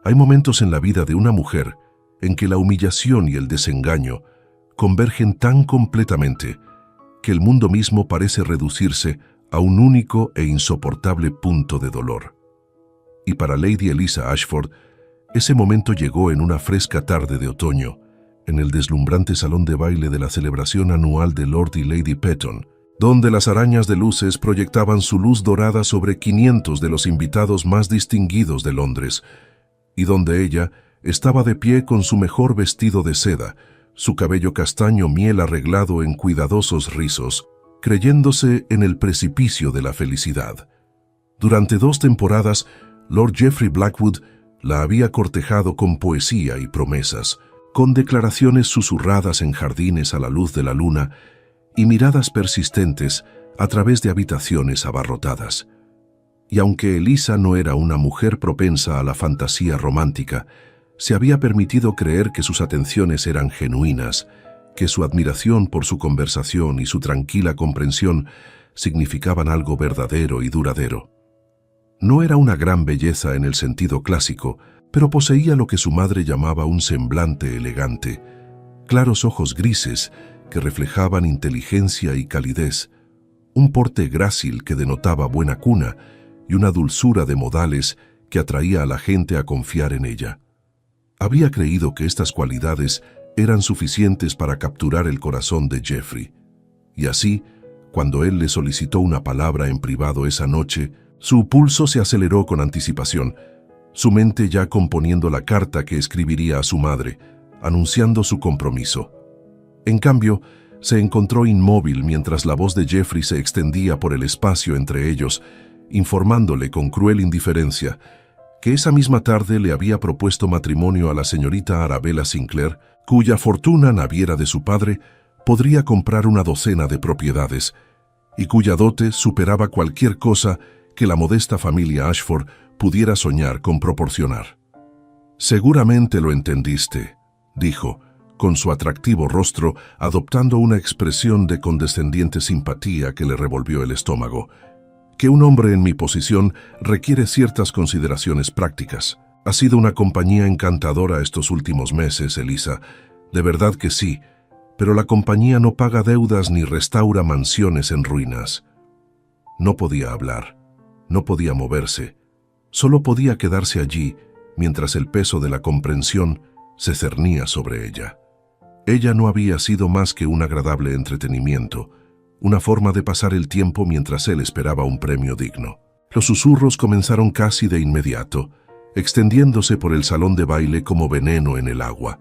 Hay momentos en la vida de una mujer en que la humillación y el desengaño convergen tan completamente que el mundo mismo parece reducirse a un único e insoportable punto de dolor. Y para Lady Eliza Ashford, ese momento llegó en una fresca tarde de otoño, en el deslumbrante salón de baile de la celebración anual de Lord y Lady Petton, donde las arañas de luces proyectaban su luz dorada sobre 500 de los invitados más distinguidos de Londres, y donde ella estaba de pie con su mejor vestido de seda, su cabello castaño miel arreglado en cuidadosos rizos, creyéndose en el precipicio de la felicidad. Durante 2 temporadas, Lord Geoffrey Blackwood la había cortejado con poesía y promesas, con declaraciones susurradas en jardines a la luz de la luna y miradas persistentes a través de habitaciones abarrotadas. Y aunque Eliza no era una mujer propensa a la fantasía romántica, se había permitido creer que sus atenciones eran genuinas, que su admiración por su conversación y su tranquila comprensión significaban algo verdadero y duradero. No era una gran belleza en el sentido clásico, pero poseía lo que su madre llamaba un semblante elegante, claros ojos grises que reflejaban inteligencia y calidez, un porte grácil que denotaba buena cuna y una dulzura de modales que atraía a la gente a confiar en ella. Había creído que estas cualidades eran suficientes para capturar el corazón de Geoffrey, y así, cuando él le solicitó una palabra en privado esa noche, su pulso se aceleró con anticipación, su mente ya componiendo la carta que escribiría a su madre, anunciando su compromiso. En cambio, se encontró inmóvil mientras la voz de Geoffrey se extendía por el espacio entre ellos, informándole con cruel indiferencia que esa misma tarde le había propuesto matrimonio a la señorita Arabella Sinclair, cuya fortuna naviera de su padre podría comprar una docena de propiedades, y cuya dote superaba cualquier cosa que la modesta familia Ashford pudiera soñar con proporcionar. «Seguramente lo entendiste», dijo, con su atractivo rostro adoptando una expresión de condescendiente simpatía que le revolvió el estómago, «que un hombre en mi posición requiere ciertas consideraciones prácticas. Ha sido una compañía encantadora estos últimos meses, Eliza, de verdad que sí, pero la compañía no paga deudas ni restaura mansiones en ruinas». No podía hablar, no podía moverse, solo podía quedarse allí mientras el peso de la comprensión se cernía sobre ella. Ella no había sido más que un agradable entretenimiento, una forma de pasar el tiempo mientras él esperaba un premio digno. Los susurros comenzaron casi de inmediato, extendiéndose por el salón de baile como veneno en el agua,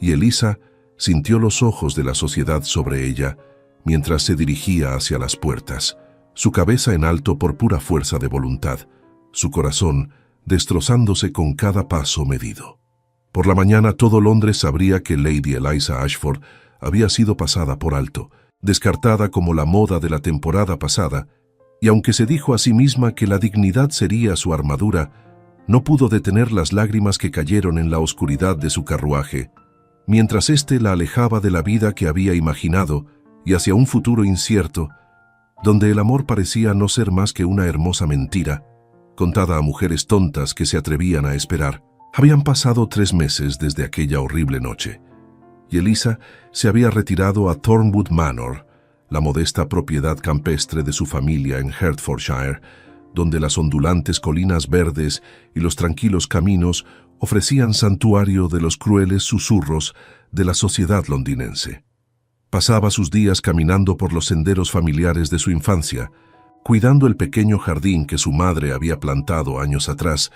y Eliza sintió los ojos de la sociedad sobre ella mientras se dirigía hacia las puertas, su cabeza en alto por pura fuerza de voluntad, su corazón destrozándose con cada paso medido. Por la mañana todo Londres sabría que Lady Eliza Ashford había sido pasada por alto, descartada como la moda de la temporada pasada, y aunque se dijo a sí misma que la dignidad sería su armadura, no pudo detener las lágrimas que cayeron en la oscuridad de su carruaje, mientras éste la alejaba de la vida que había imaginado y hacia un futuro incierto, donde el amor parecía no ser más que una hermosa mentira, contada a mujeres tontas que se atrevían a esperar. Habían pasado 3 meses desde aquella horrible noche, y Eliza se había retirado a Thornwood Manor, la modesta propiedad campestre de su familia en Hertfordshire, donde las ondulantes colinas verdes y los tranquilos caminos ofrecían santuario de los crueles susurros de la sociedad londinense. Pasaba sus días caminando por los senderos familiares de su infancia, cuidando el pequeño jardín que su madre había plantado años atrás,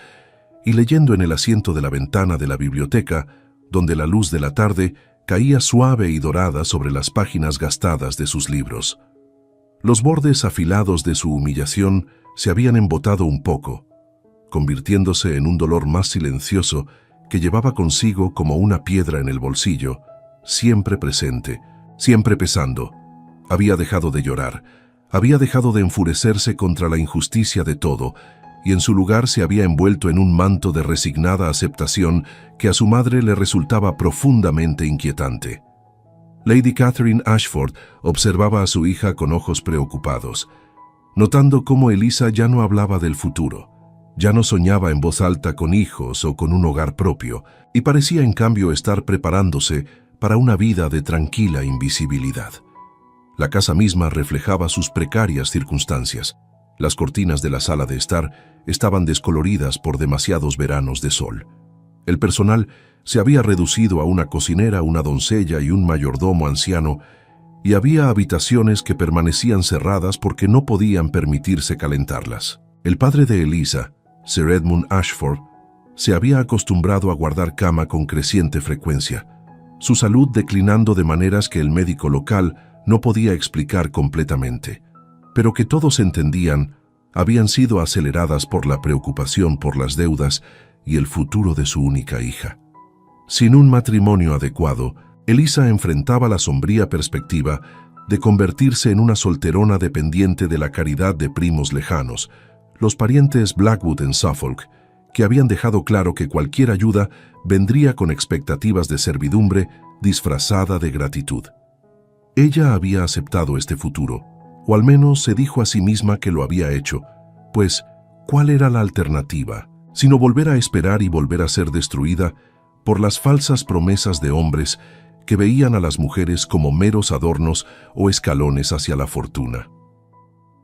y leyendo en el asiento de la ventana de la biblioteca, donde la luz de la tarde caía suave y dorada sobre las páginas gastadas de sus libros. Los bordes afilados de su humillación se habían embotado un poco, convirtiéndose en un dolor más silencioso que llevaba consigo como una piedra en el bolsillo, siempre presente, siempre pesando. Había dejado de llorar, había dejado de enfurecerse contra la injusticia de todo, y en su lugar se había envuelto en un manto de resignada aceptación que a su madre le resultaba profundamente inquietante. Lady Catherine Ashford observaba a su hija con ojos preocupados, notando cómo Eliza ya no hablaba del futuro, Ya no soñaba en voz alta con hijos o con un hogar propio, y parecía en cambio estar preparándose para una vida de tranquila invisibilidad. La casa misma reflejaba sus precarias circunstancias. Las cortinas de la sala de estar estaban descoloridas por demasiados veranos de sol. El personal se había reducido a una cocinera, una doncella y un mayordomo anciano, y había habitaciones que permanecían cerradas porque no podían permitirse calentarlas. El padre de Eliza, Sir Edmund Ashford, se había acostumbrado a guardar cama con creciente frecuencia, su salud declinando de maneras que el médico local no podía explicar completamente, pero que todos entendían habían sido aceleradas por la preocupación por las deudas y el futuro de su única hija. Sin un matrimonio adecuado, Eliza enfrentaba la sombría perspectiva de convertirse en una solterona dependiente de la caridad de primos lejanos, los parientes Blackwood en Suffolk, que habían dejado claro que cualquier ayuda vendría con expectativas de servidumbre disfrazada de gratitud. Ella había aceptado este futuro, o al menos se dijo a sí misma que lo había hecho, pues, ¿cuál era la alternativa, sino volver a esperar y volver a ser destruida por las falsas promesas de hombres que veían a las mujeres como meros adornos o escalones hacia la fortuna?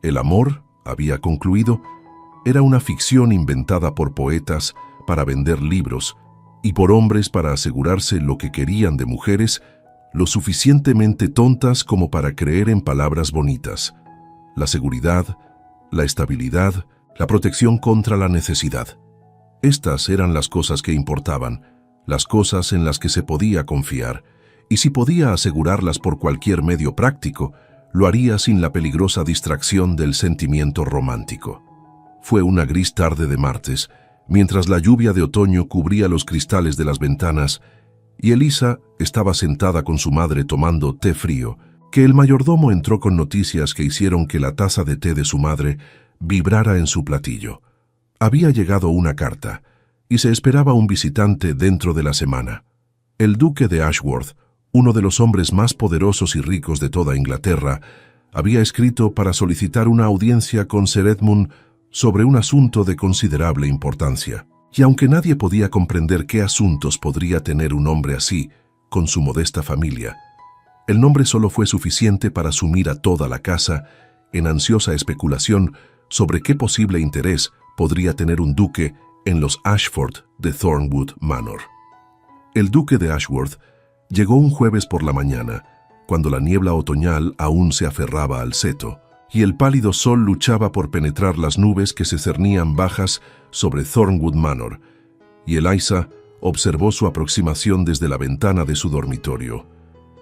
El amor, había concluido, era una ficción inventada por poetas para vender libros y por hombres para asegurarse lo que querían de mujeres lo suficientemente tontas como para creer en palabras bonitas: la seguridad, la estabilidad, la protección contra la necesidad. Estas eran las cosas que importaban, las cosas en las que se podía confiar, y si podía asegurarlas por cualquier medio práctico, lo haría sin la peligrosa distracción del sentimiento romántico. Fue una gris tarde de martes, mientras la lluvia de otoño cubría los cristales de las ventanas, y Eliza estaba sentada con su madre tomando té frío, que el mayordomo entró con noticias que hicieron que la taza de té de su madre vibrara en su platillo. Había llegado una carta, y se esperaba un visitante dentro de la semana. El duque de Ashworth, uno de los hombres más poderosos y ricos de toda Inglaterra, había escrito para solicitar una audiencia con Sir Edmund sobre un asunto de considerable importancia. Y aunque nadie podía comprender qué asuntos podría tener un hombre así, con su modesta familia, el nombre solo fue suficiente para sumir a toda la casa en ansiosa especulación sobre qué posible interés podría tener un duque en los Ashford de Thornwood Manor. El duque de Ashworth llegó un jueves por la mañana, cuando la niebla otoñal aún se aferraba al seto, y el pálido sol luchaba por penetrar las nubes que se cernían bajas sobre Thornwood Manor, y Eliza observó su aproximación desde la ventana de su dormitorio,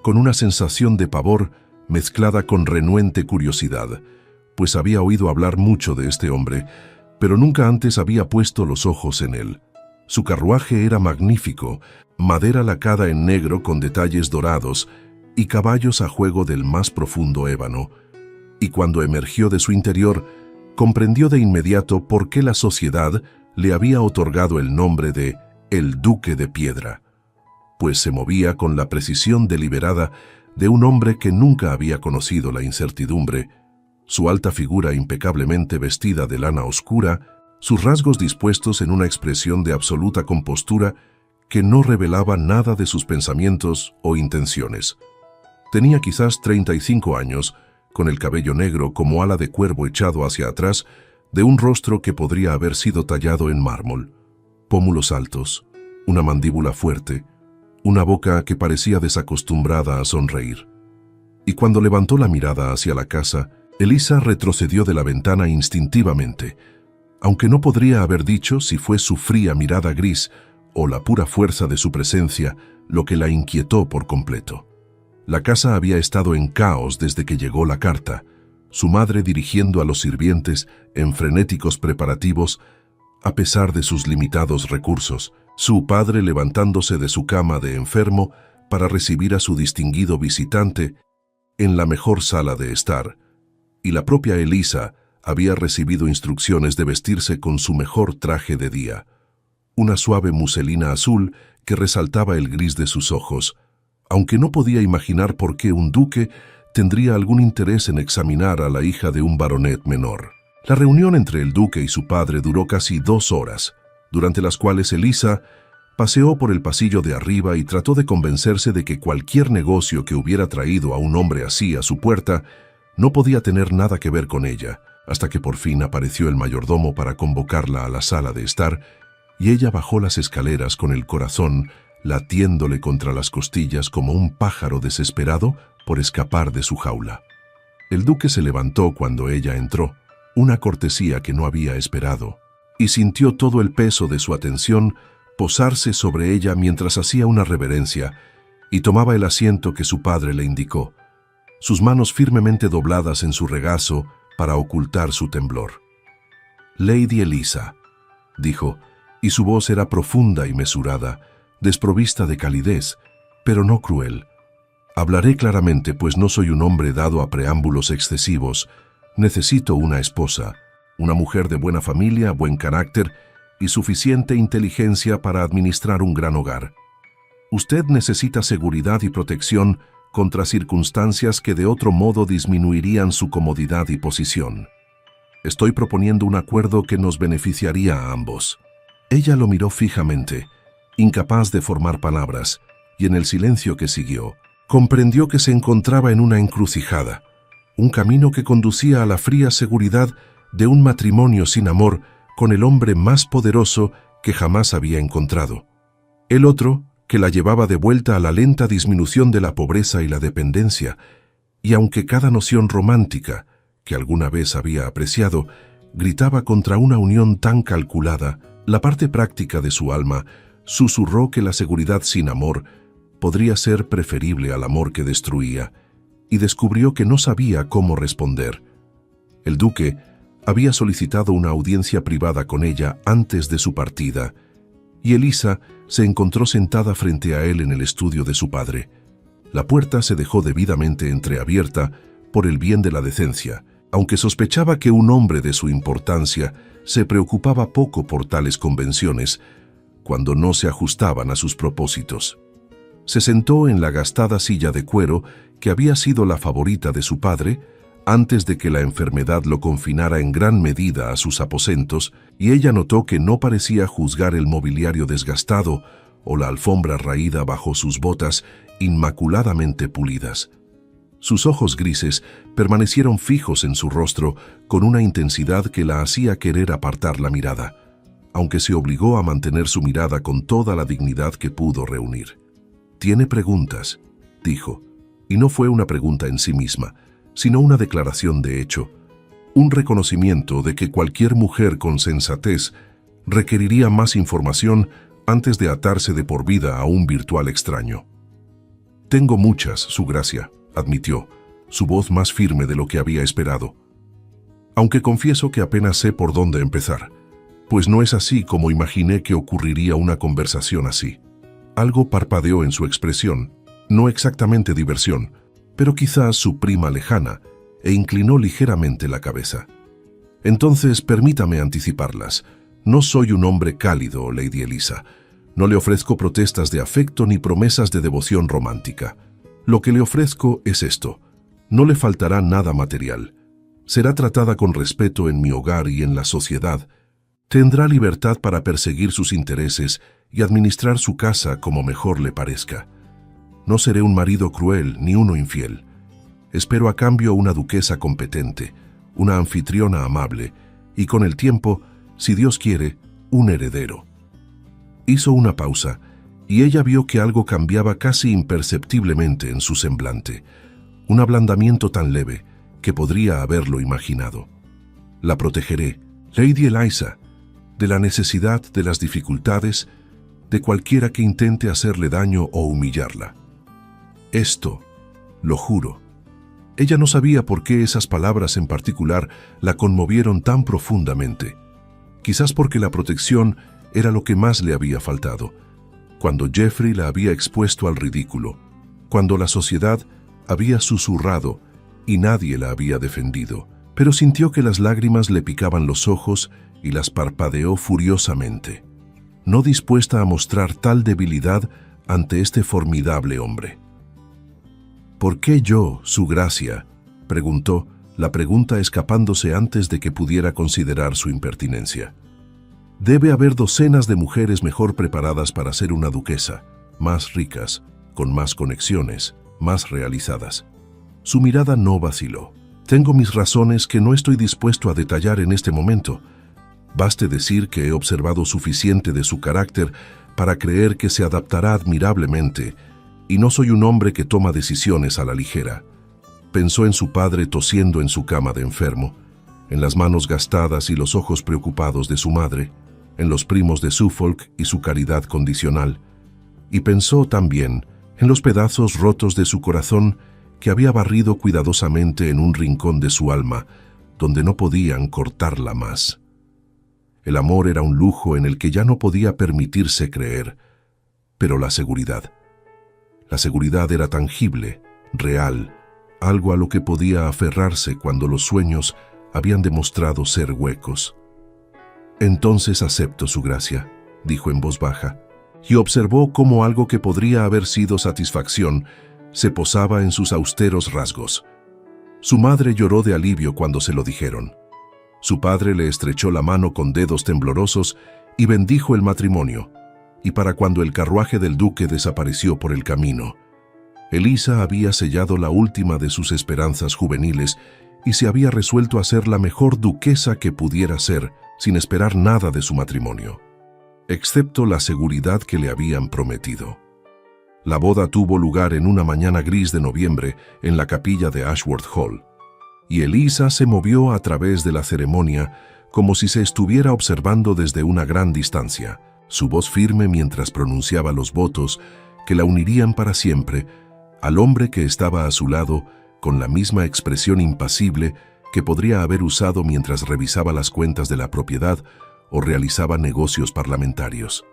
con una sensación de pavor mezclada con renuente curiosidad, pues había oído hablar mucho de este hombre, pero nunca antes había puesto los ojos en él. Su carruaje era magnífico, madera lacada en negro con detalles dorados y caballos a juego del más profundo ébano, y cuando emergió de su interior, comprendió de inmediato por qué la sociedad le había otorgado el nombre de el Duque de Piedra, pues se movía con la precisión deliberada de un hombre que nunca había conocido la incertidumbre, su alta figura impecablemente vestida de lana oscura, sus rasgos dispuestos en una expresión de absoluta compostura que no revelaba nada de sus pensamientos o intenciones. Tenía quizás 35 años, con el cabello negro como ala de cuervo echado hacia atrás, de un rostro que podría haber sido tallado en mármol, pómulos altos, una mandíbula fuerte, una boca que parecía desacostumbrada a sonreír. Y cuando levantó la mirada hacia la casa, Eliza retrocedió de la ventana instintivamente, aunque no podría haber dicho si fue su fría mirada gris o la pura fuerza de su presencia lo que la inquietó por completo. La casa había estado en caos desde que llegó la carta, su madre dirigiendo a los sirvientes en frenéticos preparativos a pesar de sus limitados recursos, su padre levantándose de su cama de enfermo para recibir a su distinguido visitante en la mejor sala de estar, y la propia Eliza había recibido instrucciones de vestirse con su mejor traje de día, una suave muselina azul que resaltaba el gris de sus ojos, aunque no podía imaginar por qué un duque tendría algún interés en examinar a la hija de un baronet menor. La reunión entre el duque y su padre duró casi 2 horas, durante las cuales Elisa paseó por el pasillo de arriba y trató de convencerse de que cualquier negocio que hubiera traído a un hombre así a su puerta no podía tener nada que ver con ella, hasta que por fin apareció el mayordomo para convocarla a la sala de estar, y ella bajó las escaleras con el corazón latiéndole contra las costillas como un pájaro desesperado por escapar de su jaula. El duque se levantó cuando ella entró, una cortesía que no había esperado, y sintió todo el peso de su atención posarse sobre ella mientras hacía una reverencia y tomaba el asiento que su padre le indicó, sus manos firmemente dobladas en su regazo para ocultar su temblor. «Lady Elisa», dijo, y su voz era profunda y mesurada, desprovista de calidez, pero no cruel. «Hablaré claramente, pues no soy un hombre dado a preámbulos excesivos. Necesito una esposa, una mujer de buena familia, buen carácter y suficiente inteligencia para administrar un gran hogar. Usted necesita seguridad y protección contra circunstancias que de otro modo disminuirían su comodidad y posición. Estoy proponiendo un acuerdo que nos beneficiaría a ambos». Ella lo miró fijamente, incapaz de formar palabras, y en el silencio que siguió, comprendió que se encontraba en una encrucijada, un camino que conducía a la fría seguridad de un matrimonio sin amor con el hombre más poderoso que jamás había encontrado. El otro, que la llevaba de vuelta a la lenta disminución de la pobreza y la dependencia, y aunque cada noción romántica, que alguna vez había apreciado, gritaba contra una unión tan calculada, la parte práctica de su alma susurró que la seguridad sin amor podría ser preferible al amor que destruía, y descubrió que no sabía cómo responder. El duque había solicitado una audiencia privada con ella antes de su partida, y Elisa se encontró sentada frente a él en el estudio de su padre. La puerta se dejó debidamente entreabierta por el bien de la decencia, aunque sospechaba que un hombre de su importancia se preocupaba poco por tales convenciones cuando no se ajustaban a sus propósitos. Se sentó en la gastada silla de cuero que había sido la favorita de su padre antes de que la enfermedad lo confinara en gran medida a sus aposentos, y ella notó que no parecía juzgar el mobiliario desgastado o la alfombra raída bajo sus botas inmaculadamente pulidas. Sus ojos grises permanecieron fijos en su rostro con una intensidad que la hacía querer apartar la mirada, aunque se obligó a mantener su mirada con toda la dignidad que pudo reunir. «Tiene preguntas», dijo, y no fue una pregunta en sí misma, sino una declaración de hecho, un reconocimiento de que cualquier mujer con sensatez requeriría más información antes de atarse de por vida a un virtual extraño. «Tengo muchas, Su Gracia», admitió, su voz más firme de lo que había esperado. «Aunque confieso que apenas sé por dónde empezar, pues no es así como imaginé que ocurriría una conversación así». Algo parpadeó en su expresión, no exactamente diversión, pero quizás su prima lejana, e inclinó ligeramente la cabeza. «Entonces permítame anticiparlas. No soy un hombre cálido, Lady Elisa. No le ofrezco protestas de afecto ni promesas de devoción romántica. Lo que le ofrezco es esto. No le faltará nada material. Será tratada con respeto en mi hogar y en la sociedad. Tendrá libertad para perseguir sus intereses y administrar su casa como mejor le parezca. No seré un marido cruel ni uno infiel. Espero a cambio una duquesa competente, una anfitriona amable y con el tiempo, si Dios quiere, un heredero». Hizo una pausa y ella vio que algo cambiaba casi imperceptiblemente en su semblante, un ablandamiento tan leve que podría haberlo imaginado. «La protegeré, Lady Elisa, de la necesidad, de las dificultades, de cualquiera que intente hacerle daño o humillarla. Esto, lo juro». Ella no sabía por qué esas palabras en particular la conmovieron tan profundamente. Quizás porque la protección era lo que más le había faltado, cuando Geoffrey la había expuesto al ridículo, cuando la sociedad había susurrado y nadie la había defendido, pero sintió que las lágrimas le picaban los ojos y las parpadeó furiosamente, no dispuesta a mostrar tal debilidad ante este formidable hombre. «¿Por qué yo, Su Gracia?», preguntó, la pregunta escapándose antes de que pudiera considerar su impertinencia. Debe haber docenas de mujeres mejor preparadas para ser una duquesa, más ricas, con más conexiones, más realizadas. Su mirada no vaciló. Tengo mis razones que no estoy dispuesto a detallar en este momento. Baste decir que he observado suficiente de su carácter para creer que se adaptará admirablemente, y no soy un hombre que toma decisiones a la ligera. Pensó en su padre tosiendo en su cama de enfermo, en las manos gastadas y los ojos preocupados de su madre, en los primos de Suffolk y su caridad condicional, y pensó también en los pedazos rotos de su corazón que había barrido cuidadosamente en un rincón de su alma, donde no podían cortarla más. El amor era un lujo en el que ya no podía permitirse creer, pero la seguridad era tangible, real, algo a lo que podía aferrarse cuando los sueños habían demostrado ser huecos. «Entonces acepto su gracia», dijo en voz baja, y observó cómo algo que podría haber sido satisfacción se posaba en sus austeros rasgos. Su madre lloró de alivio cuando se lo dijeron. Su padre le estrechó la mano con dedos temblorosos y bendijo el matrimonio, y para cuando el carruaje del duque desapareció por el camino, Elisa había sellado la última de sus esperanzas juveniles y se había resuelto a ser la mejor duquesa que pudiera ser, sin esperar nada de su matrimonio, excepto la seguridad que le habían prometido. La boda tuvo lugar en una mañana gris de noviembre en la capilla de Ashworth Hall, y Elisa se movió a través de la ceremonia como si se estuviera observando desde una gran distancia, su voz firme mientras pronunciaba los votos que la unirían para siempre al hombre que estaba a su lado con la misma expresión impasible que podría haber usado mientras revisaba las cuentas de la propiedad o realizaba negocios parlamentarios.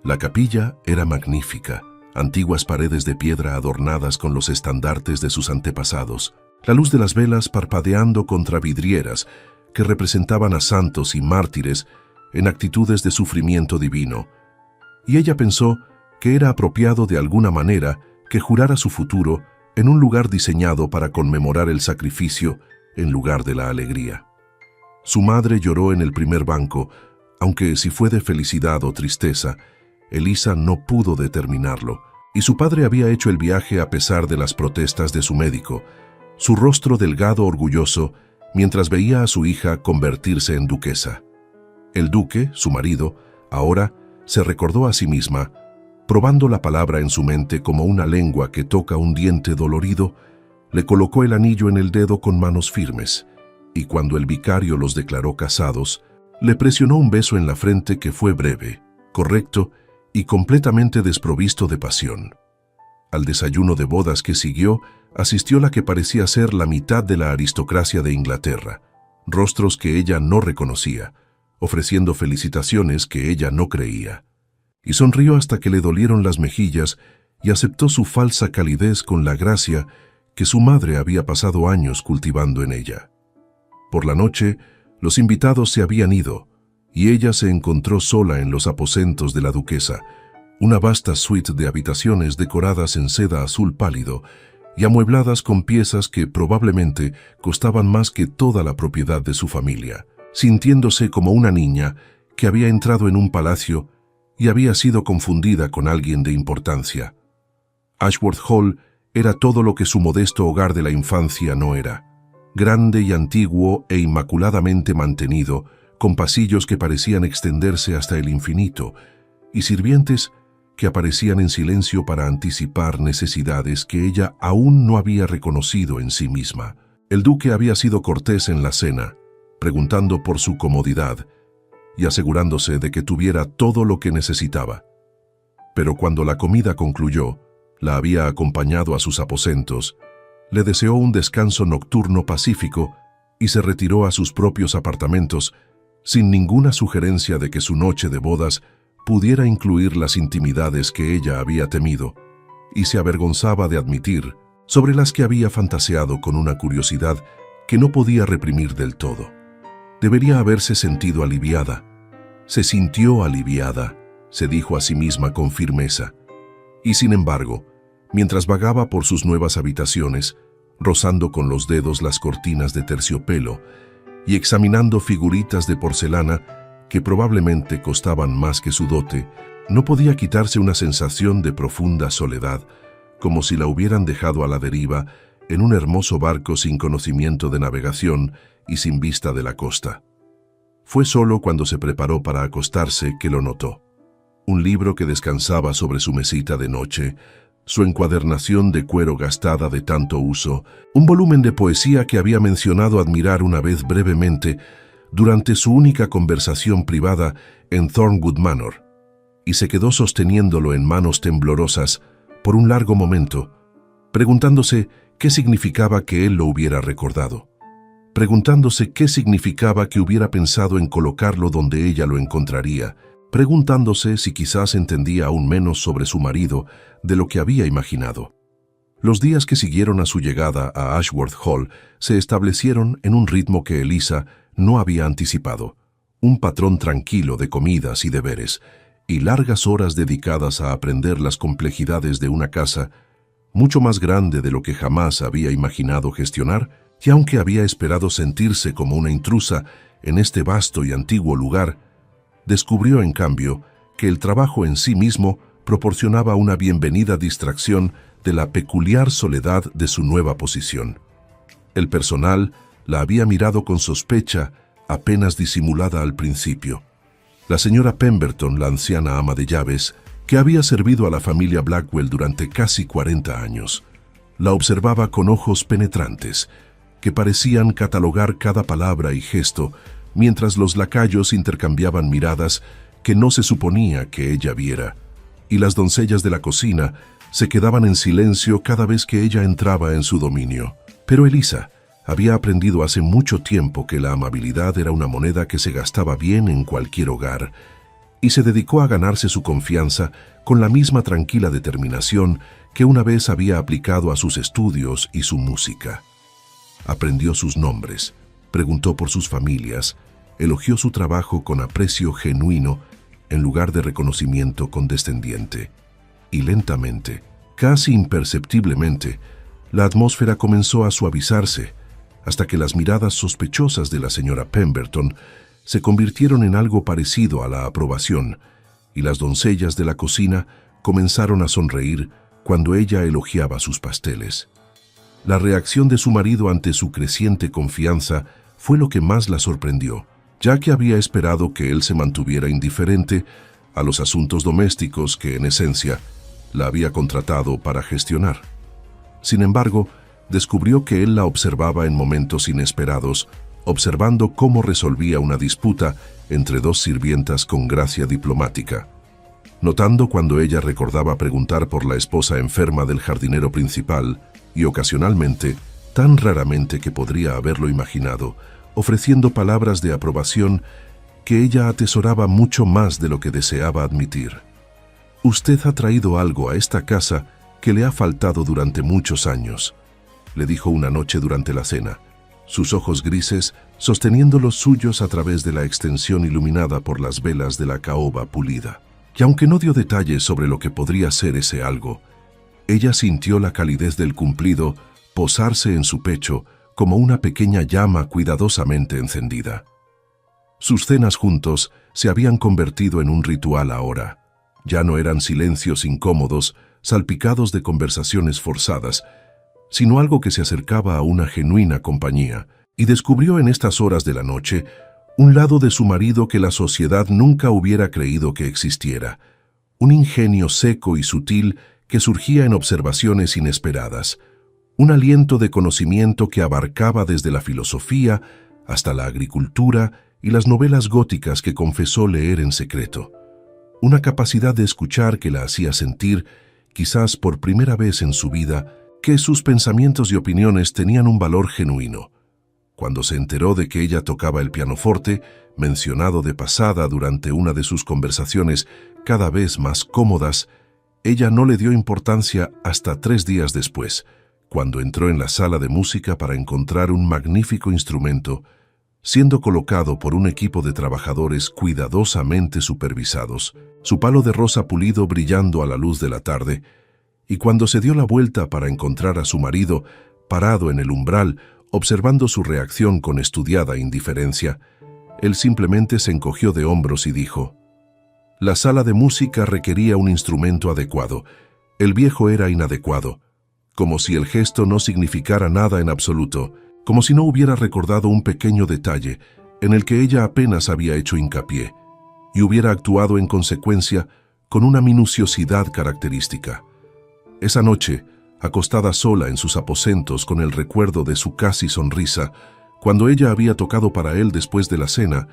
La capilla era magnífica, antiguas paredes de piedra adornadas con los estandartes de sus antepasados, la luz de las velas parpadeando contra vidrieras que representaban a santos y mártires en actitudes de sufrimiento divino, y ella pensó que era apropiado de alguna manera que jurara su futuro en un lugar diseñado para conmemorar el sacrificio en lugar de la alegría. Su madre lloró en el primer banco, aunque si fue de felicidad o tristeza, Elisa no pudo determinarlo, y su padre había hecho el viaje a pesar de las protestas de su médico, su rostro delgado orgulloso, mientras veía a su hija convertirse en duquesa. El duque, su marido, ahora se recordó a sí misma, probando la palabra en su mente como una lengua que toca un diente dolorido, le colocó el anillo en el dedo con manos firmes, y cuando el vicario los declaró casados, le presionó un beso en la frente que fue breve, correcto y completamente desprovisto de pasión. Al desayuno de bodas que siguió, asistió la que parecía ser la mitad de la aristocracia de Inglaterra, rostros que ella no reconocía, ofreciendo felicitaciones que ella no creía. Y sonrió hasta que le dolieron las mejillas y aceptó su falsa calidez con la gracia que su madre había pasado años cultivando en ella. Por la noche, los invitados se habían ido, y ella se encontró sola en los aposentos de la duquesa, una vasta suite de habitaciones decoradas en seda azul pálido y amuebladas con piezas que probablemente costaban más que toda la propiedad de su familia, sintiéndose como una niña que había entrado en un palacio y había sido confundida con alguien de importancia. Ashworth Hall era todo lo que su modesto hogar de la infancia no era, grande y antiguo e inmaculadamente mantenido, con pasillos que parecían extenderse hasta el infinito, y sirvientes que aparecían en silencio para anticipar necesidades que ella aún no había reconocido en sí misma. El duque había sido cortés en la cena, preguntando por su comodidad y asegurándose de que tuviera todo lo que necesitaba. Pero cuando la comida concluyó, la había acompañado a sus aposentos, le deseó un descanso nocturno pacífico y se retiró a sus propios apartamentos sin ninguna sugerencia de que su noche de bodas pudiera incluir las intimidades que ella había temido y se avergonzaba de admitir, sobre las que había fantaseado con una curiosidad que no podía reprimir del todo. Debería haberse sentido aliviada. Se sintió aliviada, se dijo a sí misma con firmeza. Y sin embargo, mientras vagaba por sus nuevas habitaciones, rozando con los dedos las cortinas de terciopelo y examinando figuritas de porcelana que probablemente costaban más que su dote, no podía quitarse una sensación de profunda soledad, como si la hubieran dejado a la deriva en un hermoso barco sin conocimiento de navegación y sin vista de la costa. Fue solo cuando se preparó para acostarse que lo notó. Un libro que descansaba sobre su mesita de noche, su encuadernación de cuero gastada de tanto uso, un volumen de poesía que había mencionado admirar una vez brevemente durante su única conversación privada en Thornwood Manor, y se quedó sosteniéndolo en manos temblorosas por un largo momento, preguntándose qué significaba que él lo hubiera recordado, preguntándose qué significaba que hubiera pensado en colocarlo donde ella lo encontraría, preguntándose si quizás entendía aún menos sobre su marido de lo que había imaginado. Los días que siguieron a su llegada a Ashworth Hall se establecieron en un ritmo que Eliza no había anticipado, un patrón tranquilo de comidas y deberes, y largas horas dedicadas a aprender las complejidades de una casa mucho más grande de lo que jamás había imaginado gestionar, y aunque había esperado sentirse como una intrusa en este vasto y antiguo lugar, descubrió en cambio que el trabajo en sí mismo proporcionaba una bienvenida distracción de la peculiar soledad de su nueva posición. El personal la había mirado con sospecha apenas disimulada al principio. La señora Pemberton, la anciana ama de llaves, que había servido a la familia Blackwell durante casi 40 años, la observaba con ojos penetrantes, que parecían catalogar cada palabra y gesto, mientras los lacayos intercambiaban miradas que no se suponía que ella viera, y las doncellas de la cocina se quedaban en silencio cada vez que ella entraba en su dominio. Pero Eliza había aprendido hace mucho tiempo que la amabilidad era una moneda que se gastaba bien en cualquier hogar, y se dedicó a ganarse su confianza con la misma tranquila determinación que una vez había aplicado a sus estudios y su música. Aprendió sus nombres, preguntó por sus familias, elogió su trabajo con aprecio genuino en lugar de reconocimiento condescendiente. Y lentamente, casi imperceptiblemente, la atmósfera comenzó a suavizarse, hasta que las miradas sospechosas de la señora Pemberton se convirtieron en algo parecido a la aprobación, y las doncellas de la cocina comenzaron a sonreír cuando ella elogiaba sus pasteles. La reacción de su marido ante su creciente confianza fue lo que más la sorprendió, ya que había esperado que él se mantuviera indiferente a los asuntos domésticos que, en esencia, la había contratado para gestionar. Sin embargo, descubrió que él la observaba en momentos inesperados, observando cómo resolvía una disputa entre dos sirvientas con gracia diplomática, notando cuando ella recordaba preguntar por la esposa enferma del jardinero principal y ocasionalmente, tan raramente que podría haberlo imaginado, ofreciendo palabras de aprobación que ella atesoraba mucho más de lo que deseaba admitir. «Usted ha traído algo a esta casa que le ha faltado durante muchos años», le dijo una noche durante la cena, sus ojos grises sosteniendo los suyos a través de la extensión iluminada por las velas de la caoba pulida. Y aunque no dio detalles sobre lo que podría ser ese algo, ella sintió la calidez del cumplido posarse en su pecho como una pequeña llama cuidadosamente encendida. Sus cenas juntos se habían convertido en un ritual ahora. Ya no eran silencios incómodos, salpicados de conversaciones forzadas, sino algo que se acercaba a una genuina compañía, y descubrió en estas horas de la noche un lado de su marido que la sociedad nunca hubiera creído que existiera, un ingenio seco y sutil que surgía en observaciones inesperadas, un aliento de conocimiento que abarcaba desde la filosofía hasta la agricultura y las novelas góticas que confesó leer en secreto, una capacidad de escuchar que la hacía sentir, quizás por primera vez en su vida, que sus pensamientos y opiniones tenían un valor genuino. Cuando se enteró de que ella tocaba el pianoforte, mencionado de pasada durante una de sus conversaciones cada vez más cómodas, ella no le dio importancia hasta 3 días después, cuando entró en la sala de música para encontrar un magnífico instrumento, siendo colocado por un equipo de trabajadores cuidadosamente supervisados, su palo de rosa pulido brillando a la luz de la tarde, y cuando se dio la vuelta para encontrar a su marido, parado en el umbral, observando su reacción con estudiada indiferencia, él simplemente se encogió de hombros y dijo: «La sala de música requería un instrumento adecuado. El viejo era inadecuado», como si el gesto no significara nada en absoluto, como si no hubiera recordado un pequeño detalle en el que ella apenas había hecho hincapié, y hubiera actuado en consecuencia con una minuciosidad característica. Esa noche, acostada sola en sus aposentos con el recuerdo de su casi sonrisa, cuando ella había tocado para él después de la cena,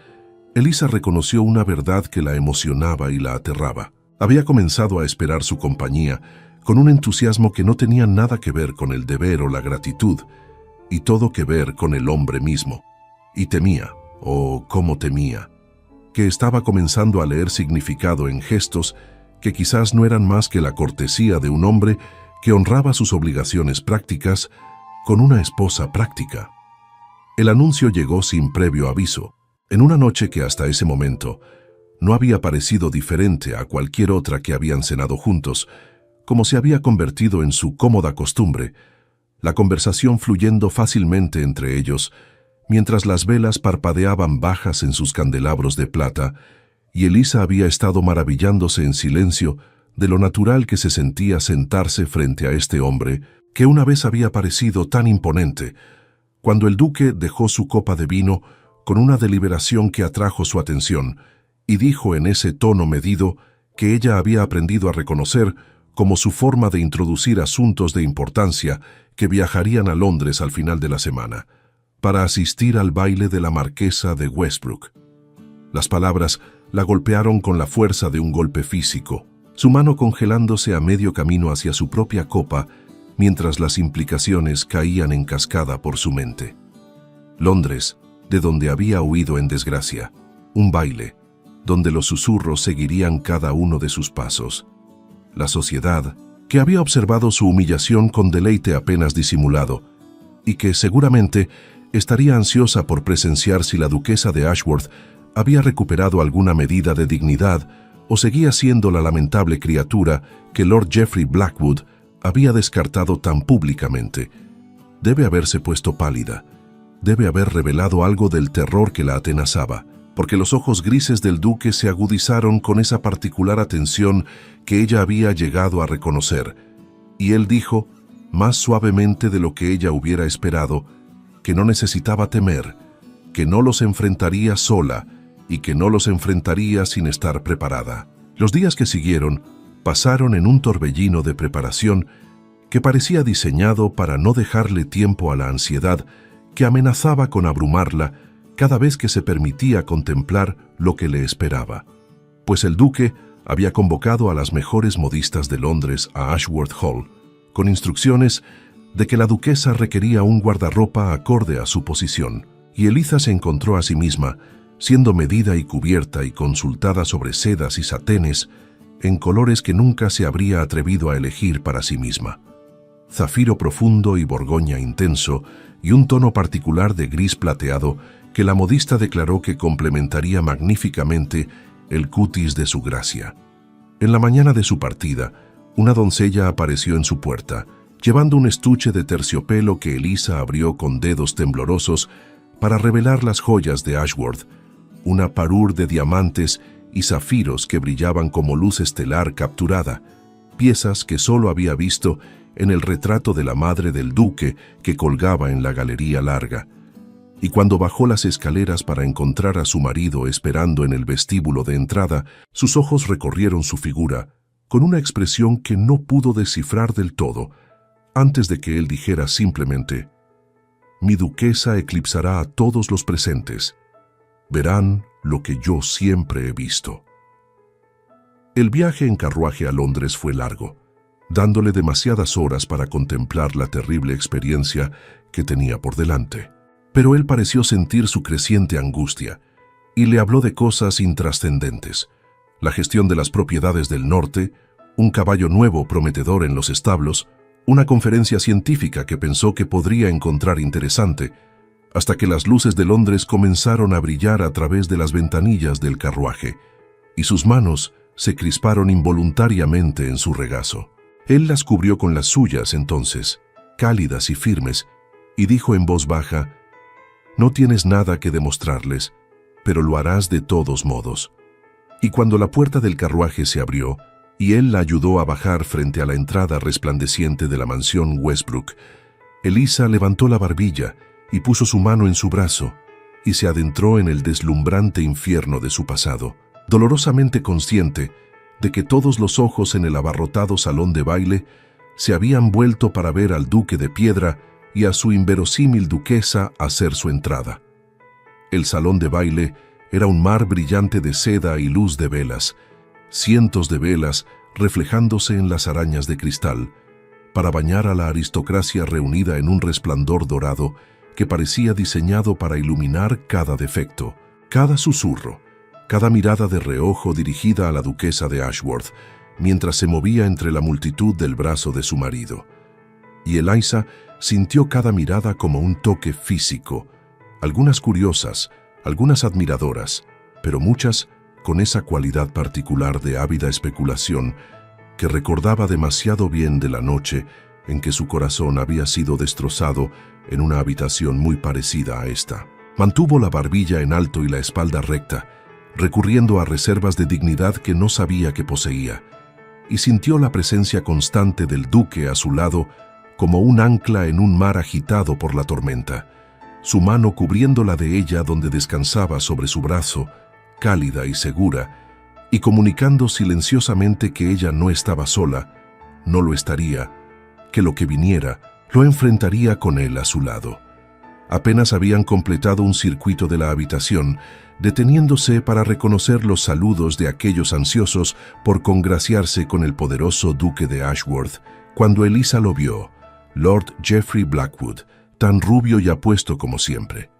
Elisa reconoció una verdad que la emocionaba y la aterraba. Había comenzado a esperar su compañía con un entusiasmo que no tenía nada que ver con el deber o la gratitud, y todo que ver con el hombre mismo. Y temía, cómo temía, que estaba comenzando a leer significado en gestos que quizás no eran más que la cortesía de un hombre que honraba sus obligaciones prácticas con una esposa práctica. El anuncio llegó sin previo aviso, en una noche que hasta ese momento no había parecido diferente a cualquier otra que habían cenado juntos, como se había convertido en su cómoda costumbre, la conversación fluyendo fácilmente entre ellos, mientras las velas parpadeaban bajas en sus candelabros de plata, y Elisa había estado maravillándose en silencio de lo natural que se sentía sentarse frente a este hombre que una vez había parecido tan imponente, cuando el duque dejó su copa de vino con una deliberación que atrajo su atención, y dijo en ese tono medido que ella había aprendido a reconocer como su forma de introducir asuntos de importancia que viajarían a Londres al final de la semana, para asistir al baile de la marquesa de Westbrook. Las palabras la golpearon con la fuerza de un golpe físico, su mano congelándose a medio camino hacia su propia copa, mientras las implicaciones caían en cascada por su mente. Londres, de donde había huido en desgracia, un baile, donde los susurros seguirían cada uno de sus pasos. La sociedad, que había observado su humillación con deleite apenas disimulado, y que seguramente estaría ansiosa por presenciar si la duquesa de Ashworth había recuperado alguna medida de dignidad o seguía siendo la lamentable criatura que Lord Geoffrey Blackwood había descartado tan públicamente. Debe haberse puesto pálida, debe haber revelado algo del terror que la atenazaba, porque los ojos grises del duque se agudizaron con esa particular atención que ella había llegado a reconocer, y él dijo, más suavemente de lo que ella hubiera esperado, que no necesitaba temer, que no los enfrentaría sola y que no los enfrentaría sin estar preparada. Los días que siguieron pasaron en un torbellino de preparación que parecía diseñado para no dejarle tiempo a la ansiedad que amenazaba con abrumarla cada vez que se permitía contemplar lo que le esperaba. Pues el duque había convocado a las mejores modistas de Londres a Ashworth Hall, con instrucciones de que la duquesa requería un guardarropa acorde a su posición, y Elisa se encontró a sí misma, siendo medida y cubierta y consultada sobre sedas y satenes, en colores que nunca se habría atrevido a elegir para sí misma. Zafiro profundo y borgoña intenso, y un tono particular de gris plateado que la modista declaró que complementaría magníficamente el cutis de su gracia. En la mañana de su partida, una doncella apareció en su puerta, llevando un estuche de terciopelo que Elisa abrió con dedos temblorosos para revelar las joyas de Ashworth, una parure de diamantes y zafiros que brillaban como luz estelar capturada, piezas que solo había visto en el retrato de la madre del duque que colgaba en la galería larga. Y cuando bajó las escaleras para encontrar a su marido esperando en el vestíbulo de entrada, sus ojos recorrieron su figura con una expresión que no pudo descifrar del todo, antes de que él dijera simplemente: «Mi duquesa eclipsará a todos los presentes. Verán lo que yo siempre he visto». El viaje en carruaje a Londres fue largo, dándole demasiadas horas para contemplar la terrible experiencia que tenía por delante. Pero él pareció sentir su creciente angustia y le habló de cosas intrascendentes: la gestión de las propiedades del norte, un caballo nuevo prometedor en los establos, una conferencia científica que pensó que podría encontrar interesante, hasta que las luces de Londres comenzaron a brillar a través de las ventanillas del carruaje, y sus manos se crisparon involuntariamente en su regazo. Él las cubrió con las suyas entonces, cálidas y firmes, y dijo en voz baja: «No tienes nada que demostrarles, pero lo harás de todos modos». Y cuando la puerta del carruaje se abrió, y él la ayudó a bajar frente a la entrada resplandeciente de la mansión Westbrook, Elisa levantó la barbilla y puso su mano en su brazo, y se adentró en el deslumbrante infierno de su pasado, dolorosamente consciente de que todos los ojos en el abarrotado salón de baile se habían vuelto para ver al duque de piedra y a su inverosímil duquesa hacer su entrada. El salón de baile era un mar brillante de seda y luz de velas, cientos de velas reflejándose en las arañas de cristal, para bañar a la aristocracia reunida en un resplandor dorado que parecía diseñado para iluminar cada defecto, cada susurro, cada mirada de reojo dirigida a la duquesa de Ashworth, mientras se movía entre la multitud del brazo de su marido. Y Eliza sintió cada mirada como un toque físico, algunas curiosas, algunas admiradoras, pero muchas con esa cualidad particular de ávida especulación que recordaba demasiado bien de la noche en que su corazón había sido destrozado en una habitación muy parecida a esta. Mantuvo la barbilla en alto y la espalda recta, recurriendo a reservas de dignidad que no sabía que poseía, y sintió la presencia constante del duque a su lado como un ancla en un mar agitado por la tormenta, su mano cubriendo la de ella donde descansaba sobre su brazo, cálida y segura, y comunicando silenciosamente que ella no estaba sola, no lo estaría, que lo que viniera lo enfrentaría con él a su lado. Apenas habían completado un circuito de la habitación, deteniéndose para reconocer los saludos de aquellos ansiosos por congraciarse con el poderoso duque de Ashworth, cuando Elisa lo vio, Lord Geoffrey Blackwood, tan rubio y apuesto como siempre,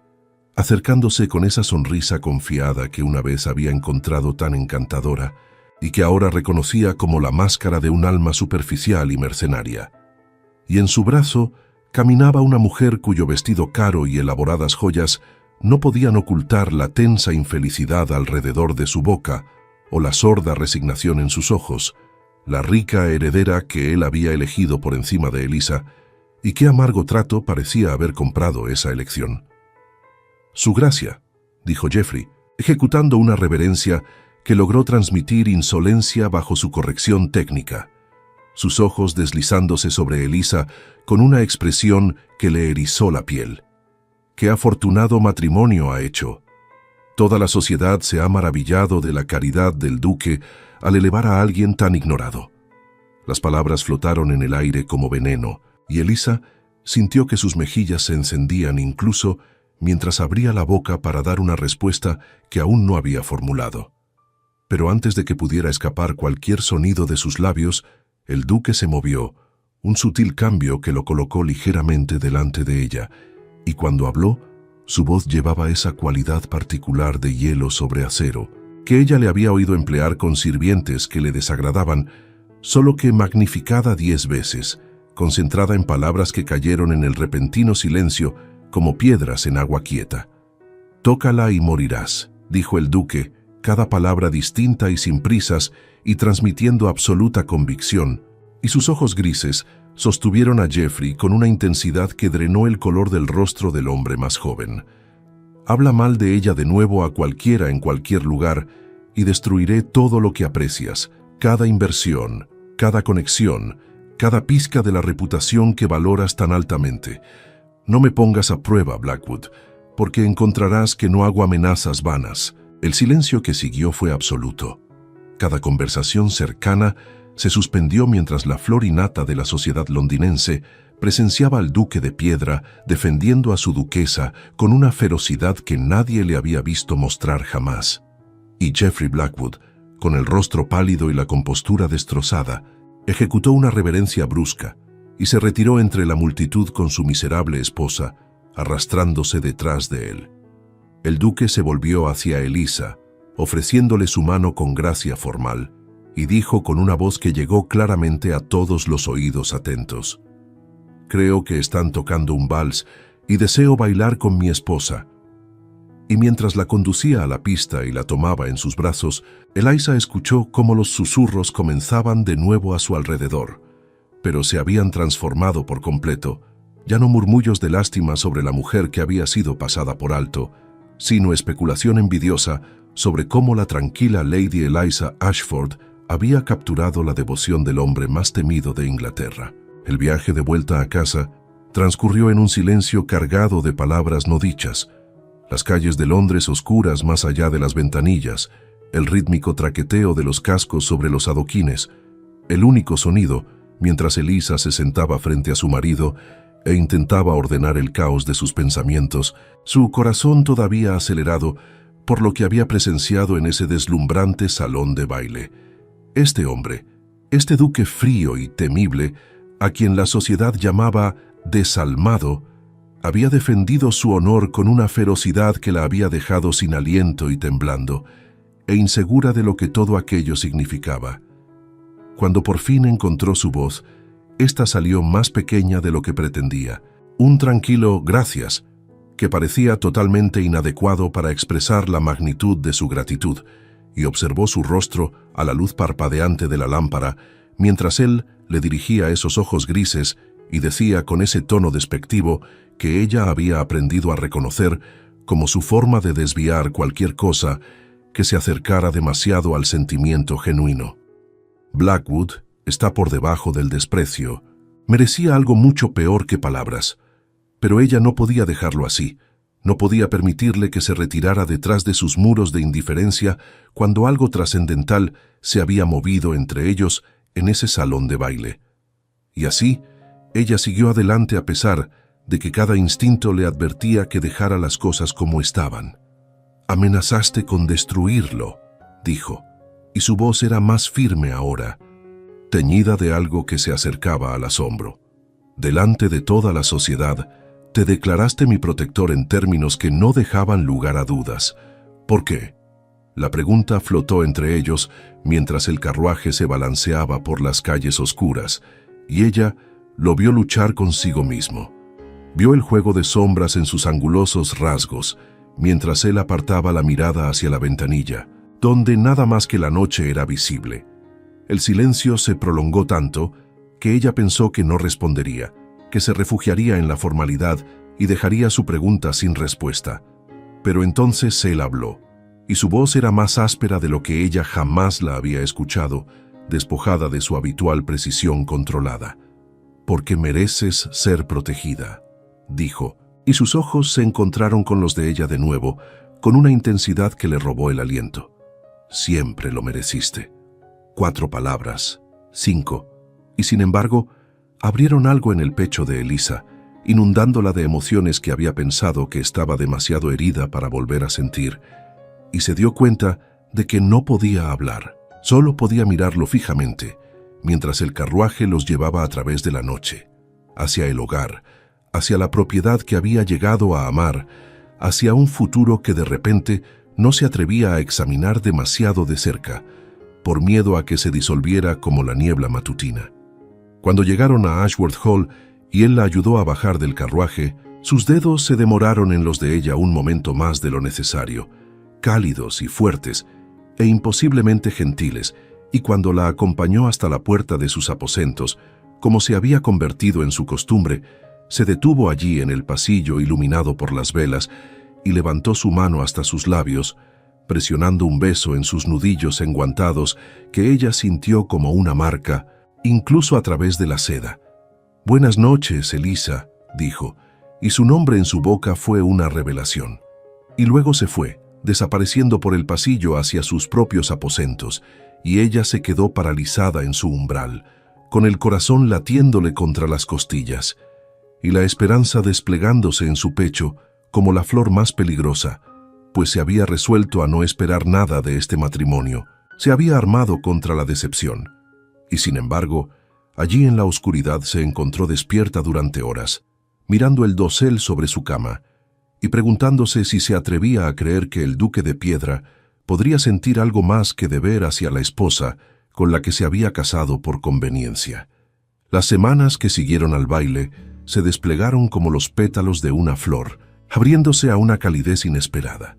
acercándose con esa sonrisa confiada que una vez había encontrado tan encantadora y que ahora reconocía como la máscara de un alma superficial y mercenaria. Y en su brazo caminaba una mujer cuyo vestido caro y elaboradas joyas no podían ocultar la tensa infelicidad alrededor de su boca o la sorda resignación en sus ojos, la rica heredera que él había elegido por encima de Elisa, y qué amargo trato parecía haber comprado esa elección. «Su gracia», dijo Geoffrey, ejecutando una reverencia que logró transmitir insolencia bajo su corrección técnica, sus ojos deslizándose sobre Elisa con una expresión que le erizó la piel. «¡Qué afortunado matrimonio ha hecho! Toda la sociedad se ha maravillado de la caridad del duque al elevar a alguien tan ignorado». Las palabras flotaron en el aire como veneno, y Elisa sintió que sus mejillas se encendían incluso mientras abría la boca para dar una respuesta que aún no había formulado. Pero antes de que pudiera escapar cualquier sonido de sus labios, el duque se movió, un sutil cambio que lo colocó ligeramente delante de ella, y cuando habló, su voz llevaba esa cualidad particular de hielo sobre acero, que ella le había oído emplear con sirvientes que le desagradaban, solo que magnificada 10 veces, concentrada en palabras que cayeron en el repentino silencio como piedras en agua quieta. «Tócala y morirás», dijo el duque, cada palabra distinta y sin prisas y transmitiendo absoluta convicción, y sus ojos grises sostuvieron a Geoffrey con una intensidad que drenó el color del rostro del hombre más joven. «Habla mal de ella de nuevo a cualquiera en cualquier lugar y destruiré todo lo que aprecias, cada inversión, cada conexión, cada pizca de la reputación que valoras tan altamente. No me pongas a prueba, Blackwood, porque encontrarás que no hago amenazas vanas». El silencio que siguió fue absoluto. Cada conversación cercana se suspendió mientras la flor innata de la sociedad londinense presenciaba al duque de piedra defendiendo a su duquesa con una ferocidad que nadie le había visto mostrar jamás. Y Geoffrey Blackwood, con el rostro pálido y la compostura destrozada, ejecutó una reverencia brusca y se retiró entre la multitud con su miserable esposa, arrastrándose detrás de él. El duque se volvió hacia Elisa, ofreciéndole su mano con gracia formal, y dijo con una voz que llegó claramente a todos los oídos atentos: «Creo que están tocando un vals y deseo bailar con mi esposa». Y mientras la conducía a la pista y la tomaba en sus brazos, Elisa escuchó cómo los susurros comenzaban de nuevo a su alrededor, pero se habían transformado por completo, Ya no murmullos de lástima sobre la mujer que había sido pasada por alto, sino especulación envidiosa sobre cómo la tranquila Lady Eliza Ashford había capturado la devoción del hombre más temido de Inglaterra. El viaje de vuelta a casa transcurrió en un silencio cargado de palabras no dichas. Las calles de Londres oscuras más allá de las ventanillas, el rítmico traqueteo de los cascos sobre los adoquines, el único sonido mientras Eliza se sentaba frente a su marido e intentaba ordenar el caos de sus pensamientos, su corazón todavía acelerado por lo que había presenciado en ese deslumbrante salón de baile. Este hombre, este duque frío y temible, a quien la sociedad llamaba desalmado, había defendido su honor con una ferocidad que la había dejado sin aliento y temblando, e insegura de lo que todo aquello significaba. Cuando por fin encontró su voz, ésta salió más pequeña de lo que pretendía, un tranquilo «gracias», que parecía totalmente inadecuado para expresar la magnitud de su gratitud, y observó su rostro a la luz parpadeante de la lámpara, mientras él le dirigía esos ojos grises y decía con ese tono despectivo que ella había aprendido a reconocer como su forma de desviar cualquier cosa que se acercara demasiado al sentimiento genuino. Blackwood está por debajo del desprecio. Merecía algo mucho peor que palabras, pero ella no podía dejarlo así. No podía permitirle que se retirara detrás de sus muros de indiferencia cuando algo trascendental se había movido entre ellos en ese salón de baile. Y así, ella siguió adelante a pesar de que cada instinto le advertía que dejara las cosas como estaban. «Amenazaste con destruirlo», dijo, y su voz era más firme ahora, teñida de algo que se acercaba al asombro. «Delante de toda la sociedad, te declaraste mi protector en términos que no dejaban lugar a dudas. ¿Por qué?». La pregunta flotó entre ellos mientras el carruaje se balanceaba por las calles oscuras, y ella lo vio luchar consigo mismo. Vio el juego de sombras en sus angulosos rasgos, mientras él apartaba la mirada hacia la ventanilla, donde nada más que la noche era visible. El silencio se prolongó tanto que ella pensó que no respondería, que se refugiaría en la formalidad y dejaría su pregunta sin respuesta. Pero entonces él habló, y su voz era más áspera de lo que ella jamás la había escuchado, despojada de su habitual precisión controlada. «Porque mereces ser protegida», dijo, y sus ojos se encontraron con los de ella de nuevo, con una intensidad que le robó el aliento. «Siempre lo mereciste». 4 palabras, 5, y sin embargo, abrieron algo en el pecho de Eliza, inundándola de emociones que había pensado que estaba demasiado herida para volver a sentir, y se dio cuenta de que no podía hablar, solo podía mirarlo fijamente, mientras el carruaje los llevaba a través de la noche, hacia el hogar, hacia la propiedad que había llegado a amar, hacia un futuro que de repente no se atrevía a examinar demasiado de cerca, por miedo a que se disolviera como la niebla matutina. Cuando llegaron a Ashworth Hall y él la ayudó a bajar del carruaje, sus dedos se demoraron en los de ella un momento más de lo necesario, cálidos y fuertes, e imposiblemente gentiles, y cuando la acompañó hasta la puerta de sus aposentos, como se había convertido en su costumbre, se detuvo allí en el pasillo iluminado por las velas y levantó su mano hasta sus labios, presionando un beso en sus nudillos enguantados que ella sintió como una marca, incluso a través de la seda. «Buenas noches, Eliza», dijo, y su nombre en su boca fue una revelación. Y luego se fue, desapareciendo por el pasillo hacia sus propios aposentos, y ella se quedó paralizada en su umbral, con el corazón latiéndole contra las costillas, y la esperanza desplegándose en su pecho como la flor más peligrosa, pues se había resuelto a no esperar nada de este matrimonio, se había armado contra la decepción. Y sin embargo, allí en la oscuridad se encontró despierta durante horas, mirando el dosel sobre su cama, y preguntándose si se atrevía a creer que el duque de piedra podría sentir algo más que deber hacia la esposa con la que se había casado por conveniencia. Las semanas que siguieron al baile se desplegaron como los pétalos de una flor, abriéndose a una calidez inesperada,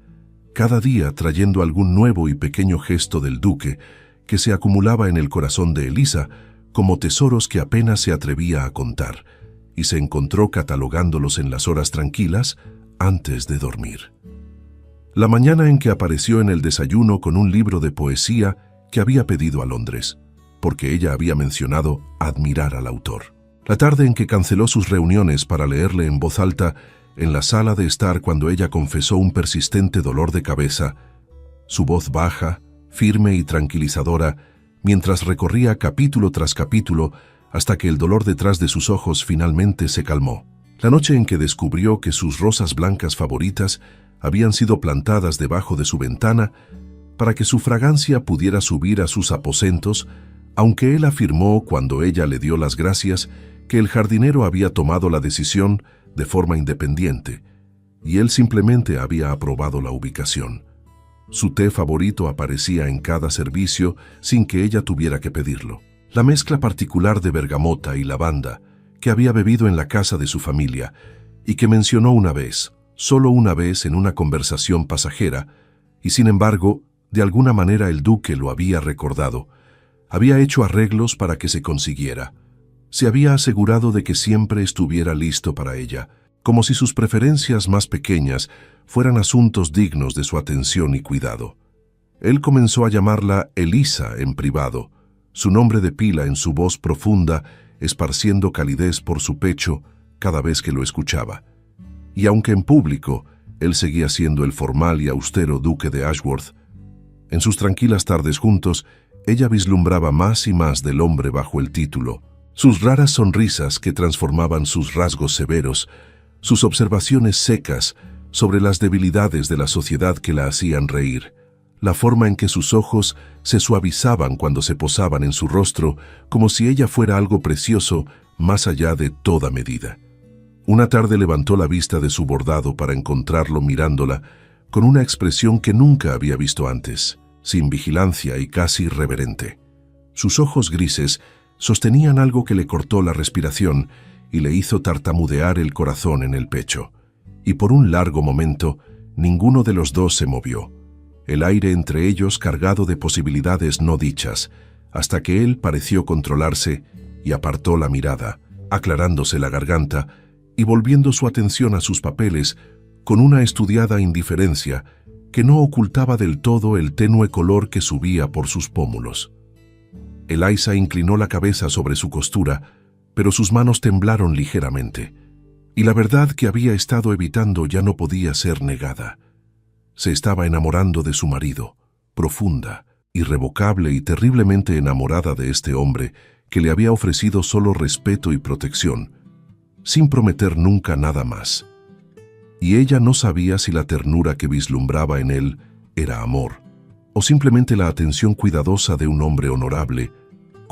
cada día trayendo algún nuevo y pequeño gesto del duque que se acumulaba en el corazón de Eliza como tesoros que apenas se atrevía a contar, y se encontró catalogándolos en las horas tranquilas antes de dormir. La mañana en que apareció en el desayuno con un libro de poesía que había pedido a Londres, porque ella había mencionado admirar al autor. La tarde en que canceló sus reuniones para leerle en voz alta en la sala de estar cuando ella confesó un persistente dolor de cabeza, su voz baja, firme y tranquilizadora, mientras recorría capítulo tras capítulo hasta que el dolor detrás de sus ojos finalmente se calmó. La noche en que descubrió que sus rosas blancas favoritas habían sido plantadas debajo de su ventana para que su fragancia pudiera subir a sus aposentos, aunque él afirmó cuando ella le dio las gracias que el jardinero había tomado la decisión de forma independiente y él simplemente había aprobado la ubicación. Su té favorito aparecía en cada servicio sin que ella tuviera que pedirlo. La mezcla particular de bergamota y lavanda que había bebido en la casa de su familia y que mencionó una vez, solo una vez en una conversación pasajera, y sin embargo, de alguna manera el duque lo había recordado. Había hecho arreglos para que se consiguiera. Se había asegurado de que siempre estuviera listo para ella, como si sus preferencias más pequeñas fueran asuntos dignos de su atención y cuidado. Él comenzó a llamarla Elisa en privado, su nombre de pila en su voz profunda, esparciendo calidez por su pecho cada vez que lo escuchaba. Y aunque en público él seguía siendo el formal y austero duque de Ashworth, en sus tranquilas tardes juntos, ella vislumbraba más y más del hombre bajo el título. Sus raras sonrisas que transformaban sus rasgos severos, sus observaciones secas sobre las debilidades de la sociedad que la hacían reír, la forma en que sus ojos se suavizaban cuando se posaban en su rostro como si ella fuera algo precioso más allá de toda medida. Una tarde levantó la vista de su bordado para encontrarlo mirándola con una expresión que nunca había visto antes, sin vigilancia y casi reverente. Sus ojos grises sostenían algo que le cortó la respiración y le hizo tartamudear el corazón en el pecho. Y por un largo momento, ninguno de los dos se movió, el aire entre ellos cargado de posibilidades no dichas, hasta que él pareció controlarse y apartó la mirada, aclarándose la garganta y volviendo su atención a sus papeles con una estudiada indiferencia que no ocultaba del todo el tenue color que subía por sus pómulos. Eliza inclinó la cabeza sobre su costura, pero sus manos temblaron ligeramente, y la verdad que había estado evitando ya no podía ser negada. Se estaba enamorando de su marido, profunda, irrevocable y terriblemente enamorada de este hombre que le había ofrecido solo respeto y protección, sin prometer nunca nada más. Y ella no sabía si la ternura que vislumbraba en él era amor, o simplemente la atención cuidadosa de un hombre honorable,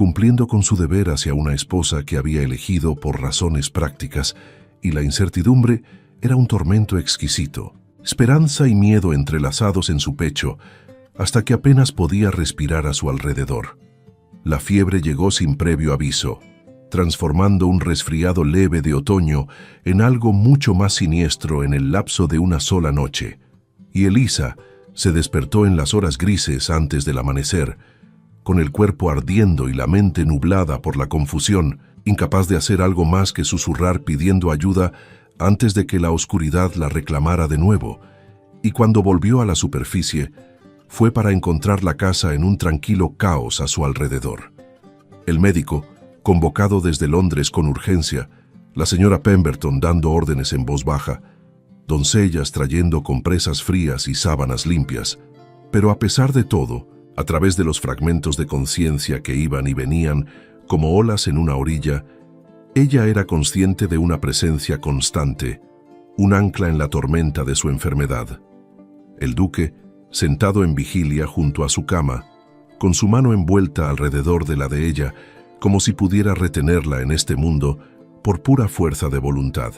cumpliendo con su deber hacia una esposa que había elegido por razones prácticas, y la incertidumbre era un tormento exquisito, esperanza y miedo entrelazados en su pecho, hasta que apenas podía respirar a su alrededor. La fiebre llegó sin previo aviso, transformando un resfriado leve de otoño en algo mucho más siniestro en el lapso de una sola noche, y Elisa se despertó en las horas grises antes del amanecer, con el cuerpo ardiendo y la mente nublada por la confusión, incapaz de hacer algo más que susurrar pidiendo ayuda antes de que la oscuridad la reclamara de nuevo, y cuando volvió a la superficie, fue para encontrar la casa en un tranquilo caos a su alrededor. El médico, convocado desde Londres con urgencia, la señora Pemberton dando órdenes en voz baja, doncellas trayendo compresas frías y sábanas limpias, pero a pesar de todo, a través de los fragmentos de conciencia que iban y venían como olas en una orilla, ella era consciente de una presencia constante, un ancla en la tormenta de su enfermedad. El duque, sentado en vigilia junto a su cama, con su mano envuelta alrededor de la de ella, como si pudiera retenerla en este mundo por pura fuerza de voluntad.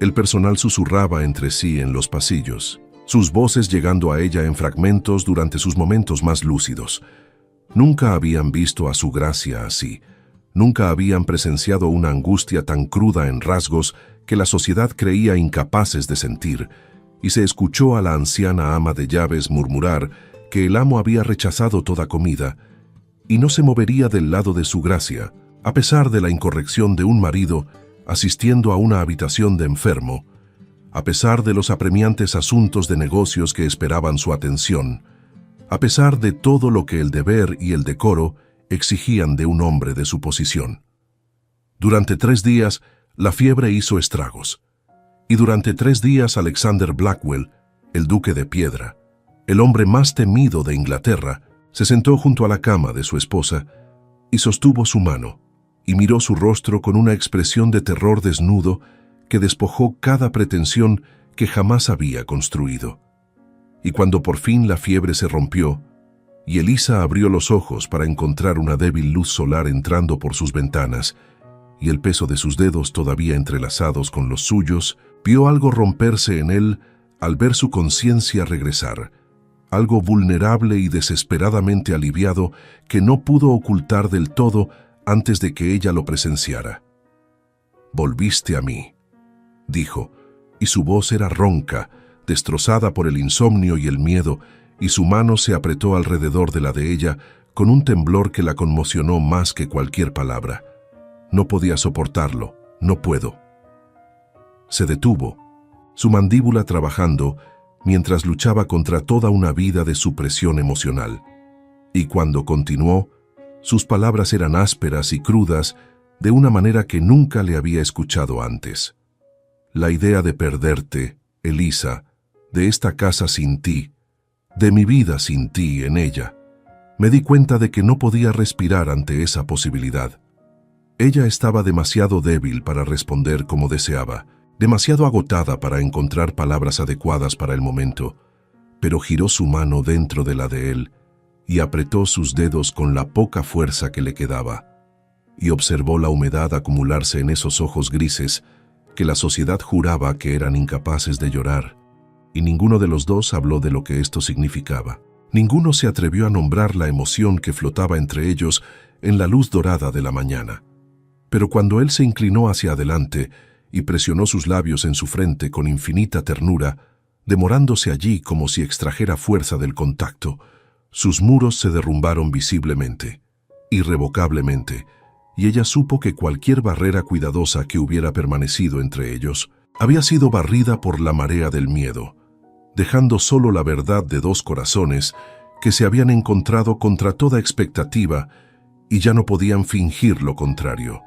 El personal susurraba entre sí en los pasillos, sus voces llegando a ella en fragmentos durante sus momentos más lúcidos. Nunca habían visto a su gracia así, nunca habían presenciado una angustia tan cruda en rasgos que la sociedad creía incapaces de sentir, y se escuchó a la anciana ama de llaves murmurar que el amo había rechazado toda comida, y no se movería del lado de su gracia, a pesar de la incorrección de un marido asistiendo a una habitación de enfermo, a pesar de los apremiantes asuntos de negocios que esperaban su atención, a pesar de todo lo que el deber y el decoro exigían de un hombre de su posición. Durante 3 días, la fiebre hizo estragos, y durante 3 días Alexander Blackwell, el duque de piedra, el hombre más temido de Inglaterra, se sentó junto a la cama de su esposa y sostuvo su mano, y miró su rostro con una expresión de terror desnudo que despojó cada pretensión que jamás había construido. Y cuando por fin la fiebre se rompió, y Elisa abrió los ojos para encontrar una débil luz solar entrando por sus ventanas, y el peso de sus dedos todavía entrelazados con los suyos, vio algo romperse en él al ver su conciencia regresar, algo vulnerable y desesperadamente aliviado que no pudo ocultar del todo antes de que ella lo presenciara. «Volviste a mí», dijo, y su voz era ronca, destrozada por el insomnio y el miedo, y su mano se apretó alrededor de la de ella con un temblor que la conmocionó más que cualquier palabra. No podía soportarlo, no puedo. Se detuvo, su mandíbula trabajando, mientras luchaba contra toda una vida de supresión emocional. Y cuando continuó, sus palabras eran ásperas y crudas de una manera que nunca le había escuchado antes. La idea de perderte, Elisa, de esta casa sin ti, de mi vida sin ti en ella. Me di cuenta de que no podía respirar ante esa posibilidad. Ella estaba demasiado débil para responder como deseaba, demasiado agotada para encontrar palabras adecuadas para el momento, pero giró su mano dentro de la de él y apretó sus dedos con la poca fuerza que le quedaba, y observó la humedad acumularse en esos ojos grises que la sociedad juraba que eran incapaces de llorar, y ninguno de los dos habló de lo que esto significaba. Ninguno se atrevió a nombrar la emoción que flotaba entre ellos en la luz dorada de la mañana. Pero cuando él se inclinó hacia adelante y presionó sus labios en su frente con infinita ternura, demorándose allí como si extrajera fuerza del contacto, sus muros se derrumbaron visiblemente, irrevocablemente, y ella supo que cualquier barrera cuidadosa que hubiera permanecido entre ellos había sido barrida por la marea del miedo, dejando solo la verdad de 2 corazones que se habían encontrado contra toda expectativa y ya no podían fingir lo contrario.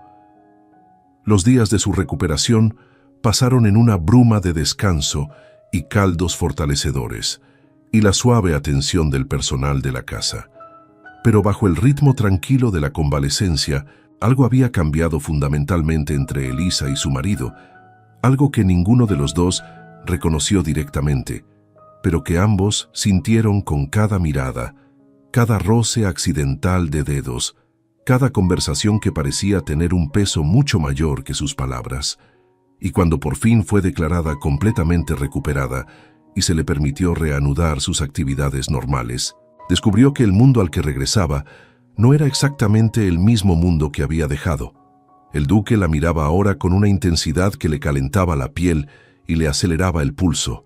Los días de su recuperación pasaron en una bruma de descanso y caldos fortalecedores, y la suave atención del personal de la casa. Pero bajo el ritmo tranquilo de la convalecencia, algo había cambiado fundamentalmente entre Elisa y su marido, algo que ninguno de los dos reconoció directamente, pero que ambos sintieron con cada mirada, cada roce accidental de dedos, cada conversación que parecía tener un peso mucho mayor que sus palabras. Y cuando por fin fue declarada completamente recuperada y se le permitió reanudar sus actividades normales, descubrió que el mundo al que regresaba no era exactamente el mismo mundo que había dejado. El duque la miraba ahora con una intensidad que le calentaba la piel y le aceleraba el pulso,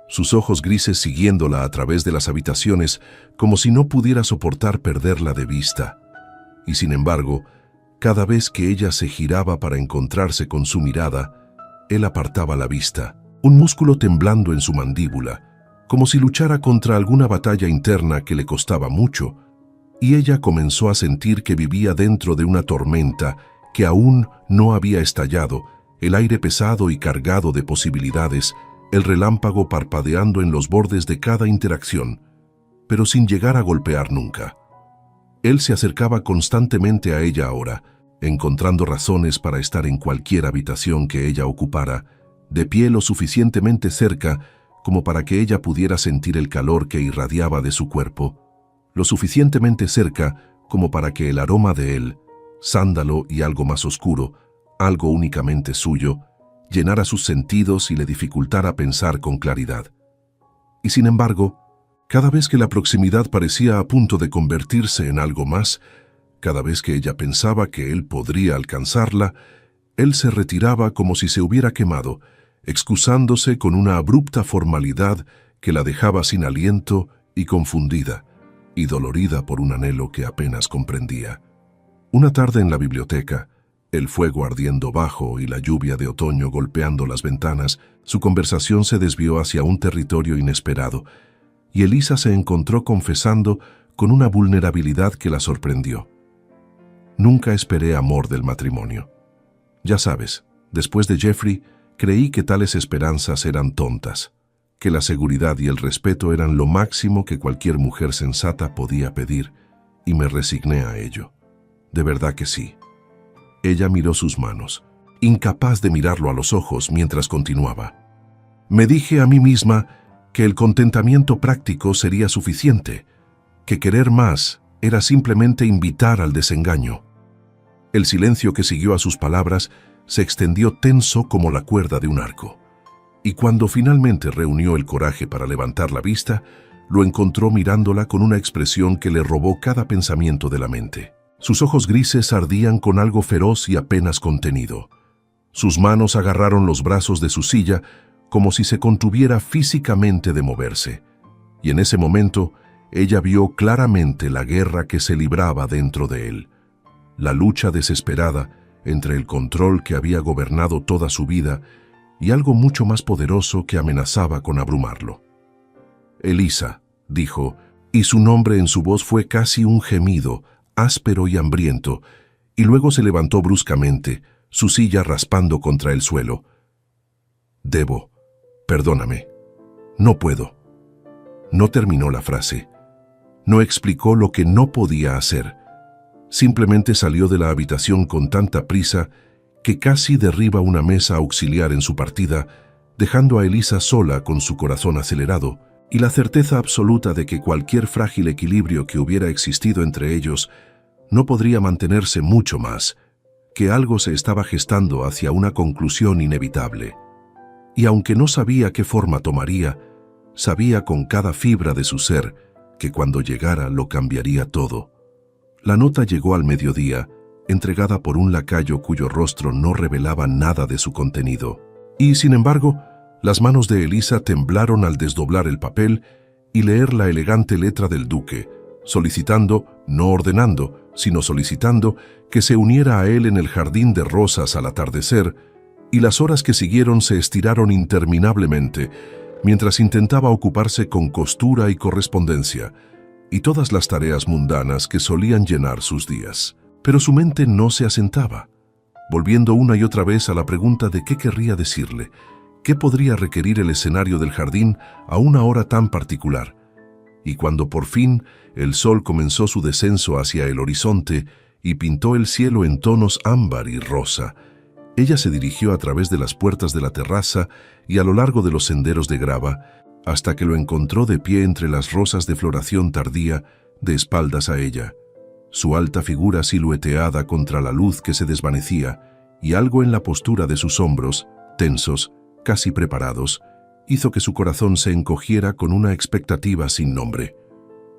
sus ojos grises siguiéndola a través de las habitaciones como si no pudiera soportar perderla de vista. Y sin embargo, cada vez que ella se giraba para encontrarse con su mirada, él apartaba la vista, un músculo temblando en su mandíbula, como si luchara contra alguna batalla interna que le costaba mucho, y ella comenzó a sentir que vivía dentro de una tormenta que aún no había estallado, el aire pesado y cargado de posibilidades, el relámpago parpadeando en los bordes de cada interacción, pero sin llegar a golpear nunca. Él se acercaba constantemente a ella ahora, encontrando razones para estar en cualquier habitación que ella ocupara, de pie lo suficientemente cerca como para que ella pudiera sentir el calor que irradiaba de su cuerpo, lo suficientemente cerca como para que el aroma de él, sándalo y algo más oscuro, algo únicamente suyo, llenara sus sentidos y le dificultara pensar con claridad. Y sin embargo, cada vez que la proximidad parecía a punto de convertirse en algo más, cada vez que ella pensaba que él podría alcanzarla, él se retiraba como si se hubiera quemado, excusándose con una abrupta formalidad que la dejaba sin aliento y confundida, y dolorida por un anhelo que apenas comprendía. Una tarde en la biblioteca, El fuego ardiendo bajo y la lluvia de otoño golpeando las ventanas, su conversación se desvió hacia un territorio inesperado, y Elisa se encontró confesando con una vulnerabilidad que la sorprendió. Nunca esperé amor del matrimonio. Ya sabes, después de Jeffrey, creí que tales esperanzas eran tontas, que la seguridad y el respeto eran lo máximo que cualquier mujer sensata podía pedir, y me resigné a ello. De verdad que sí. Ella miró sus manos, incapaz de mirarlo a los ojos mientras continuaba. Me dije a mí misma que el contentamiento práctico sería suficiente, que querer más era simplemente invitar al desengaño. El silencio que siguió a sus palabras se extendió tenso como la cuerda de un arco, y cuando finalmente reunió el coraje para levantar la vista, lo encontró mirándola con una expresión que le robó cada pensamiento de la mente. Sus ojos grises ardían con algo feroz y apenas contenido. Sus manos agarraron los brazos de su silla como si se contuviera físicamente de moverse, y en ese momento ella vio claramente la guerra que se libraba dentro de él, la lucha desesperada entre el control que había gobernado toda su vida y algo mucho más poderoso que amenazaba con abrumarlo. Elisa, dijo, y su nombre en su voz fue casi un gemido, áspero y hambriento, y luego se levantó bruscamente, su silla raspando contra el suelo. Perdóname, no puedo. No terminó la frase. No explicó lo que no podía hacer. Simplemente salió de la habitación con tanta prisa que casi derriba una mesa auxiliar en su partida, dejando a Elisa sola con su corazón acelerado y la certeza absoluta de que cualquier frágil equilibrio que hubiera existido entre ellos no podría mantenerse mucho más, que algo se estaba gestando hacia una conclusión inevitable. Y aunque no sabía qué forma tomaría, sabía con cada fibra de su ser que cuando llegara lo cambiaría todo. La nota llegó al mediodía, entregada por un lacayo cuyo rostro no revelaba nada de su contenido. Y, sin embargo, las manos de Elisa temblaron al desdoblar el papel y leer la elegante letra del duque, solicitando, no ordenando, sino solicitando que se uniera a él en el jardín de rosas al atardecer, y las horas que siguieron se estiraron interminablemente, mientras intentaba ocuparse con costura y correspondencia, y todas las tareas mundanas que solían llenar sus días. Pero su mente no se asentaba, volviendo una y otra vez a la pregunta de qué querría decirle, qué podría requerir el escenario del jardín a una hora tan particular. Y cuando por fin el sol comenzó su descenso hacia el horizonte y pintó el cielo en tonos ámbar y rosa, ella se dirigió a través de las puertas de la terraza y a lo largo de los senderos de grava, hasta que lo encontró de pie entre las rosas de floración tardía, de espaldas a ella. Su alta figura silueteada contra la luz que se desvanecía, y algo en la postura de sus hombros, tensos, casi preparados, hizo que su corazón se encogiera con una expectativa sin nombre.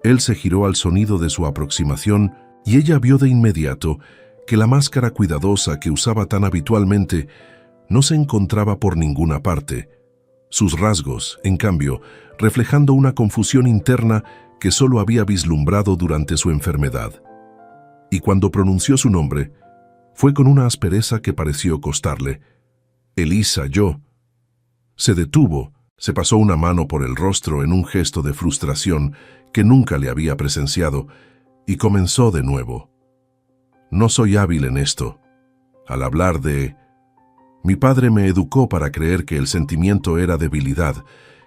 Él se giró al sonido de su aproximación y ella vio de inmediato que la máscara cuidadosa que usaba tan habitualmente no se encontraba por ninguna parte, sus rasgos, en cambio, reflejando una confusión interna que solo había vislumbrado durante su enfermedad. Y cuando pronunció su nombre, fue con una aspereza que pareció costarle. «Elisa, yo». Se detuvo, se pasó una mano por el rostro en un gesto de frustración que nunca le había presenciado, y comenzó de nuevo. «No soy hábil en esto. Al hablar de... Mi padre me educó para creer que el sentimiento era debilidad,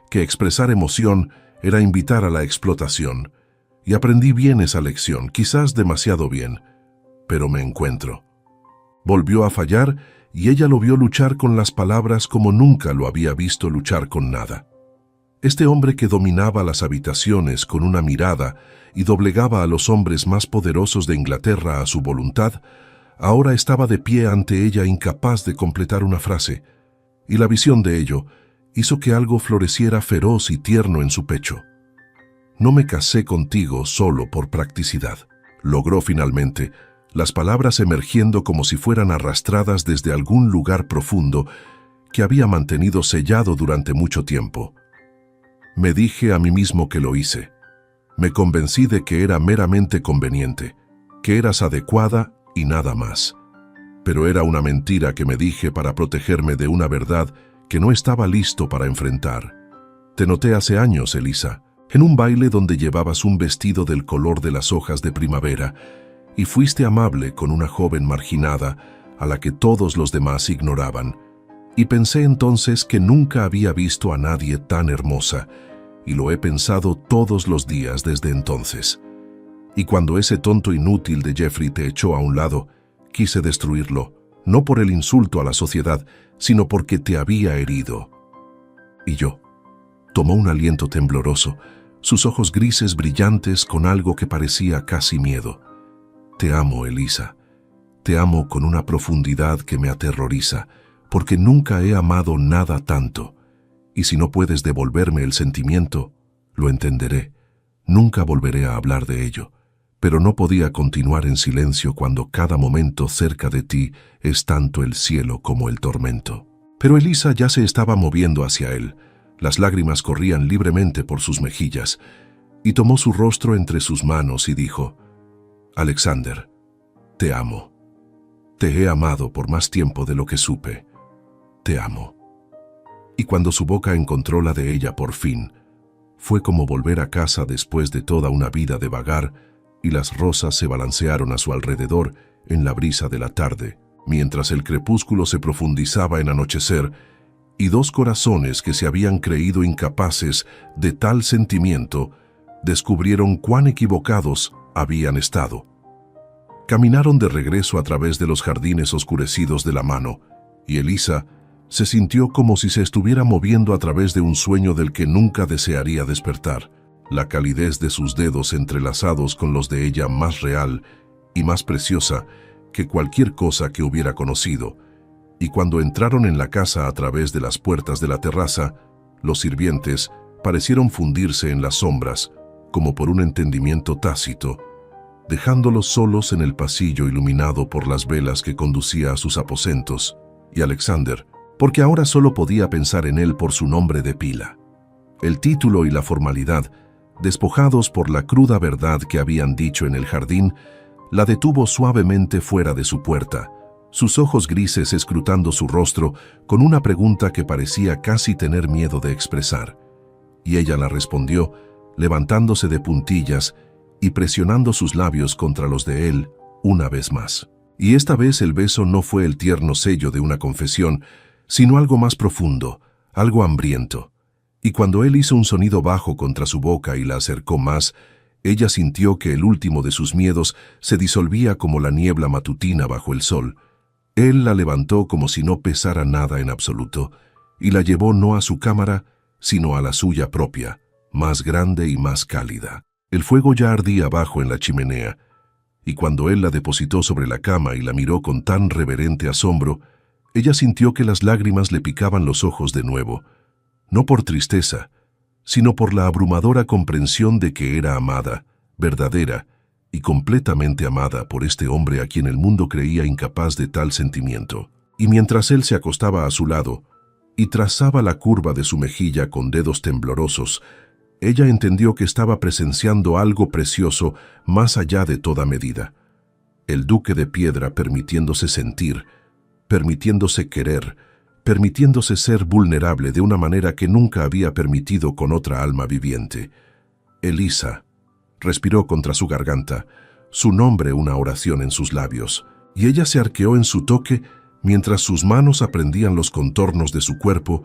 que expresar emoción era invitar a la explotación, y aprendí bien esa lección, quizás demasiado bien, pero me encuentro». Volvió a fallar y ella lo vio luchar con las palabras como nunca lo había visto luchar con nada. Este hombre que dominaba las habitaciones con una mirada y doblegaba a los hombres más poderosos de Inglaterra a su voluntad, ahora estaba de pie ante ella incapaz de completar una frase, y la visión de ello hizo que algo floreciera feroz y tierno en su pecho. «No me casé contigo solo por practicidad», logró finalmente, las palabras emergiendo como si fueran arrastradas desde algún lugar profundo que había mantenido sellado durante mucho tiempo. «Me dije a mí mismo que lo hice. Me convencí de que era meramente conveniente, que eras adecuada y nada más. pero era una mentira que me dije para protegerme de una verdad que no estaba listo para enfrentar. Te noté hace años, Elisa, en un baile donde llevabas un vestido del color de las hojas de primavera y fuiste amable con una joven marginada a la que todos los demás ignoraban. Y pensé entonces que nunca había visto a nadie tan hermosa, y lo he pensado todos los días desde entonces. Y cuando ese tonto inútil de Jeffrey te echó a un lado, quise destruirlo, no por el insulto a la sociedad, sino porque te había herido. Y yo. Tomó un aliento tembloroso, sus ojos grises brillantes con algo que parecía casi miedo. Te amo, Elisa. Te amo con una profundidad que me aterroriza, porque nunca he amado nada tanto. Y si no puedes devolverme el sentimiento, lo entenderé. Nunca volveré a hablar de ello. Pero no podía continuar en silencio cuando cada momento cerca de ti es tanto el cielo como el tormento. Pero Elisa ya se estaba moviendo hacia él. Las lágrimas corrían libremente por sus mejillas, y tomó su rostro entre sus manos y dijo: Alexander, te amo. Te he amado por más tiempo de lo que supe. Te amo. Y cuando su boca encontró la de ella por fin, fue como volver a casa después de toda una vida de vagar, y las rosas se balancearon a su alrededor en la brisa de la tarde, mientras el crepúsculo se profundizaba en anochecer, y dos corazones que se habían creído incapaces de tal sentimiento descubrieron cuán equivocados habían estado. Caminaron de regreso a través de los jardines oscurecidos de la mano, y Elisa se sintió como si se estuviera moviendo a través de un sueño del que nunca desearía despertar. La calidez de sus dedos entrelazados con los de ella más real y más preciosa que cualquier cosa que hubiera conocido. Y cuando entraron en la casa a través de las puertas de la terraza, los sirvientes parecieron fundirse en las sombras, como por un entendimiento tácito, dejándolos solos en el pasillo iluminado por las velas que conducía a sus aposentos, y Alexander, porque ahora solo podía pensar en él por su nombre de pila. El título y la formalidad, despojados por la cruda verdad que habían dicho en el jardín, la detuvo suavemente fuera de su puerta, sus ojos grises escrutando su rostro con una pregunta que parecía casi tener miedo de expresar. Y ella la respondió, levantándose de puntillas y presionando sus labios contra los de él una vez más. Y esta vez el beso no fue el tierno sello de una confesión, sino algo más profundo, algo hambriento. Y cuando él hizo un sonido bajo contra su boca y la acercó más, ella sintió que el último de sus miedos se disolvía como la niebla matutina bajo el sol. Él la levantó como si no pesara nada en absoluto, y la llevó no a su cámara, sino a la suya propia, más grande y más cálida. El fuego ya ardía abajo en la chimenea, y cuando él la depositó sobre la cama y la miró con tan reverente asombro, ella sintió que las lágrimas le picaban los ojos de nuevo, no por tristeza, sino por la abrumadora comprensión de que era amada, verdadera y completamente amada por este hombre a quien el mundo creía incapaz de tal sentimiento. Y mientras él se acostaba a su lado y trazaba la curva de su mejilla con dedos temblorosos, ella entendió que estaba presenciando algo precioso más allá de toda medida. El duque de piedra permitiéndose sentir, permitiéndose querer, permitiéndose ser vulnerable de una manera que nunca había permitido con otra alma viviente. Elisa respiró contra su garganta, su nombre una oración en sus labios, y ella se arqueó en su toque mientras sus manos aprendían los contornos de su cuerpo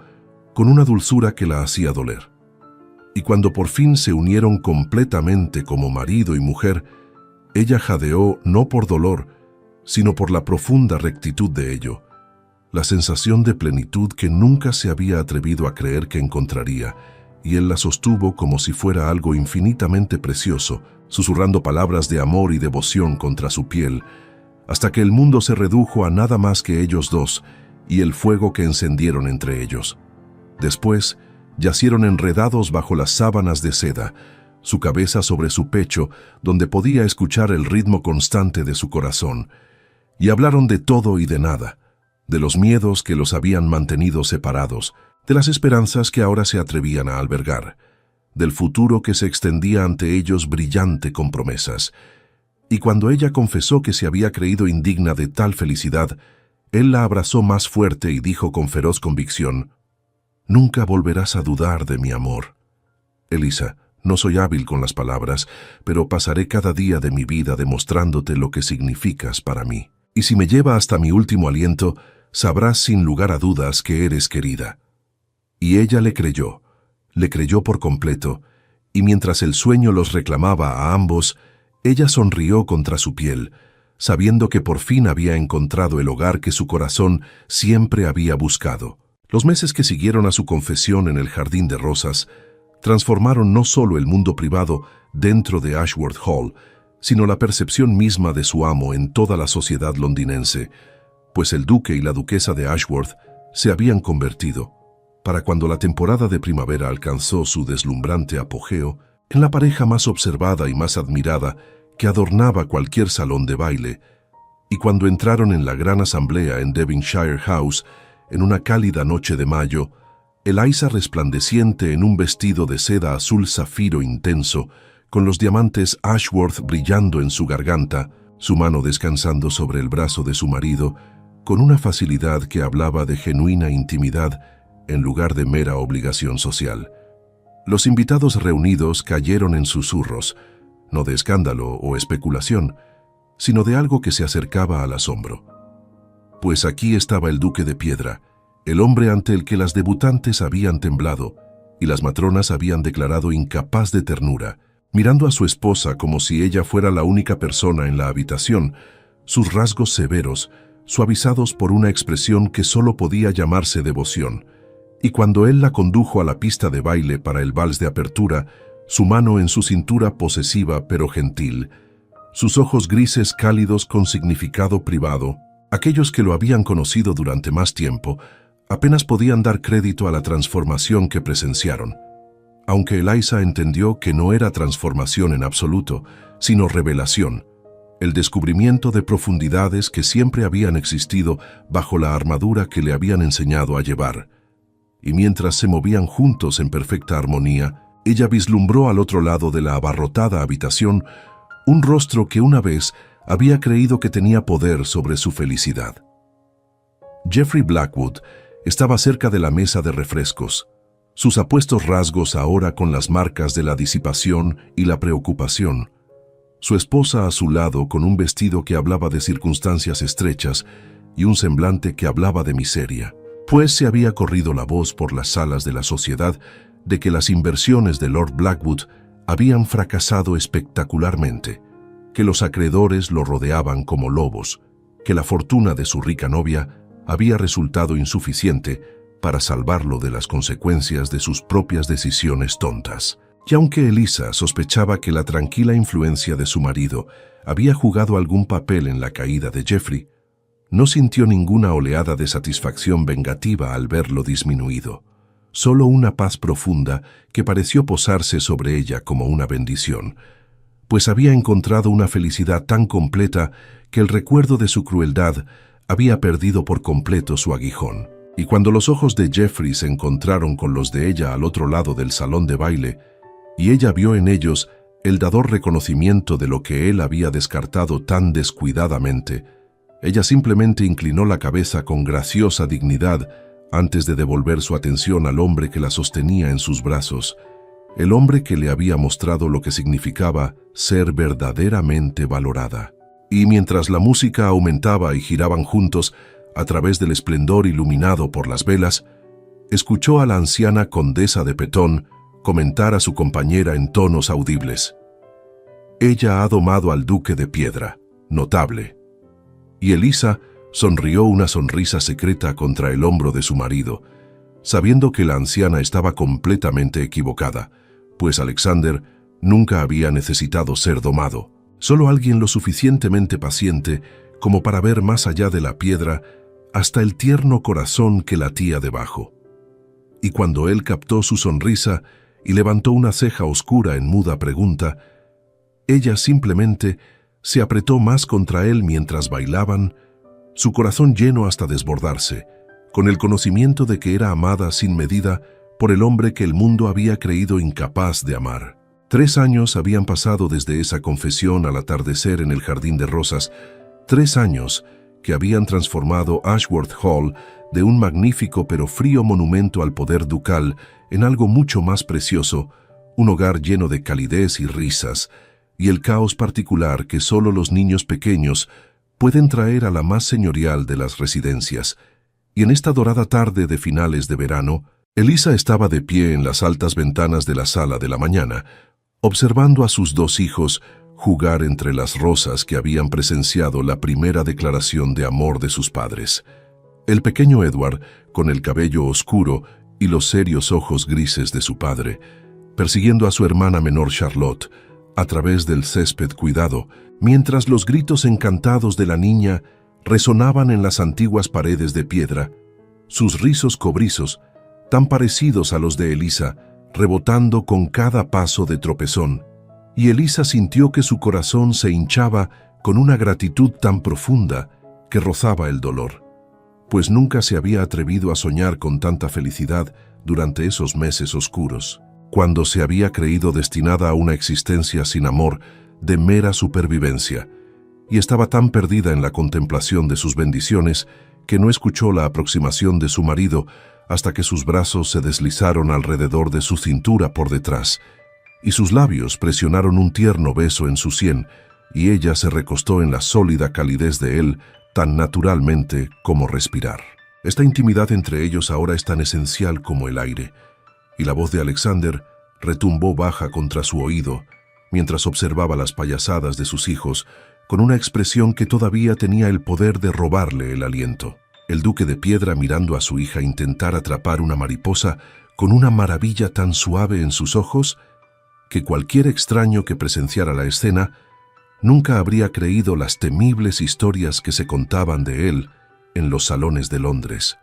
con una dulzura que la hacía doler. Y cuando por fin se unieron completamente como marido y mujer, ella jadeó no por dolor, sino por la profunda rectitud de ello, la sensación de plenitud que nunca se había atrevido a creer que encontraría, y él la sostuvo como si fuera algo infinitamente precioso, susurrando palabras de amor y devoción contra su piel, hasta que el mundo se redujo a nada más que ellos dos y el fuego que encendieron entre ellos. Después, yacieron enredados bajo las sábanas de seda, su cabeza sobre su pecho, donde podía escuchar el ritmo constante de su corazón, y hablaron de todo y de nada, de los miedos que los habían mantenido separados, de las esperanzas que ahora se atrevían a albergar, del futuro que se extendía ante ellos brillante con promesas. Y cuando ella confesó que se había creído indigna de tal felicidad, él la abrazó más fuerte y dijo con feroz convicción: «Nunca volverás a dudar de mi amor. Elisa, no soy hábil con las palabras, pero pasaré cada día de mi vida demostrándote lo que significas para mí. Y si me lleva hasta mi último aliento, sabrás sin lugar a dudas que eres querida». Y ella le creyó por completo, y mientras el sueño los reclamaba a ambos, ella sonrió contra su piel, sabiendo que por fin había encontrado el hogar que su corazón siempre había buscado. Los meses que siguieron a su confesión en el Jardín de Rosas transformaron no solo el mundo privado dentro de Ashworth Hall, sino la percepción misma de su amo en toda la sociedad londinense, pues el duque y la duquesa de Ashworth se habían convertido, para cuando la temporada de primavera alcanzó su deslumbrante apogeo, en la pareja más observada y más admirada que adornaba cualquier salón de baile, y cuando entraron en la gran asamblea en Devonshire House, en una cálida noche de mayo, Eliza resplandeciente en un vestido de seda azul zafiro intenso, con los diamantes Ashworth brillando en su garganta, su mano descansando sobre el brazo de su marido, con una facilidad que hablaba de genuina intimidad en lugar de mera obligación social. Los invitados reunidos cayeron en susurros, no de escándalo o especulación, sino de algo que se acercaba al asombro. Pues aquí estaba el duque de piedra, el hombre ante el que las debutantes habían temblado y las matronas habían declarado incapaz de ternura, mirando a su esposa como si ella fuera la única persona en la habitación, sus rasgos severos, suavizados por una expresión que solo podía llamarse devoción. Y cuando él la condujo a la pista de baile para el vals de apertura, su mano en su cintura posesiva pero gentil, sus ojos grises cálidos con significado privado, aquellos que lo habían conocido durante más tiempo, apenas podían dar crédito a la transformación que presenciaron. Aunque Eliza entendió que no era transformación en absoluto, sino revelación, el descubrimiento de profundidades que siempre habían existido bajo la armadura que le habían enseñado a llevar. Y mientras se movían juntos en perfecta armonía, ella vislumbró al otro lado de la abarrotada habitación un rostro que una vez había creído que tenía poder sobre su felicidad. Geoffrey Blackwood estaba cerca de la mesa de refrescos, sus apuestos rasgos ahora con las marcas de la disipación y la preocupación, su esposa a su lado con un vestido que hablaba de circunstancias estrechas y un semblante que hablaba de miseria. Pues se había corrido la voz por las salas de la sociedad de que las inversiones de Lord Blackwood habían fracasado espectacularmente, que los acreedores lo rodeaban como lobos, que la fortuna de su rica novia había resultado insuficiente para salvarlo de las consecuencias de sus propias decisiones tontas. Y aunque Eliza sospechaba que la tranquila influencia de su marido había jugado algún papel en la caída de Geoffrey, no sintió ninguna oleada de satisfacción vengativa al verlo disminuido, solo una paz profunda que pareció posarse sobre ella como una bendición, pues había encontrado una felicidad tan completa que el recuerdo de su crueldad había perdido por completo su aguijón. Y cuando los ojos de Geoffrey se encontraron con los de ella al otro lado del salón de baile, y ella vio en ellos el dador reconocimiento de lo que él había descartado tan descuidadamente, ella simplemente inclinó la cabeza con graciosa dignidad antes de devolver su atención al hombre que la sostenía en sus brazos, el hombre que le había mostrado lo que significaba ser verdaderamente valorada. Y mientras la música aumentaba y giraban juntos a través del esplendor iluminado por las velas, escuchó a la anciana condesa de Petón comentar a su compañera en tonos audibles: «Ella ha domado al duque de piedra, notable». Y Eliza sonrió una sonrisa secreta contra el hombro de su marido, sabiendo que la anciana estaba completamente equivocada, pues Alexander nunca había necesitado ser domado, solo alguien lo suficientemente paciente como para ver más allá de la piedra hasta el tierno corazón que latía debajo. Y cuando él captó su sonrisa y levantó una ceja oscura en muda pregunta, ella simplemente se apretó más contra él mientras bailaban, su corazón lleno hasta desbordarse, con el conocimiento de que era amada sin medida por el hombre que el mundo había creído incapaz de amar. 3 años habían pasado desde esa confesión al atardecer en el Jardín de Rosas, 3 años que habían transformado Ashworth Hall de un magnífico pero frío monumento al poder ducal en algo mucho más precioso, un hogar lleno de calidez y risas, y el caos particular que solo los niños pequeños pueden traer a la más señorial de las residencias. Y en esta dorada tarde de finales de verano, Elisa estaba de pie en las altas ventanas de la sala de la mañana, observando a sus 2 hijos jugar entre las rosas que habían presenciado la primera declaración de amor de sus padres. El pequeño Edward, con el cabello oscuro y los serios ojos grises de su padre, persiguiendo a su hermana menor Charlotte a través del césped cuidado, mientras los gritos encantados de la niña resonaban en las antiguas paredes de piedra, sus rizos cobrizos, tan parecidos a los de Elisa, rebotando con cada paso de tropezón, y Elisa sintió que su corazón se hinchaba con una gratitud tan profunda que rozaba el dolor, pues nunca se había atrevido a soñar con tanta felicidad durante esos meses oscuros, cuando se había creído destinada a una existencia sin amor, de mera supervivencia, y estaba tan perdida en la contemplación de sus bendiciones que no escuchó la aproximación de su marido hasta que sus brazos se deslizaron alrededor de su cintura por detrás, y sus labios presionaron un tierno beso en su sien, y ella se recostó en la sólida calidez de él tan naturalmente como respirar. Esta intimidad entre ellos ahora es tan esencial como el aire, y la voz de Alexander retumbó baja contra su oído mientras observaba las payasadas de sus hijos con una expresión que todavía tenía el poder de robarle el aliento. El duque de piedra, mirando a su hija intentar atrapar una mariposa con una maravilla tan suave en sus ojos que cualquier extraño que presenciara la escena nunca habría creído las temibles historias que se contaban de él en los salones de Londres.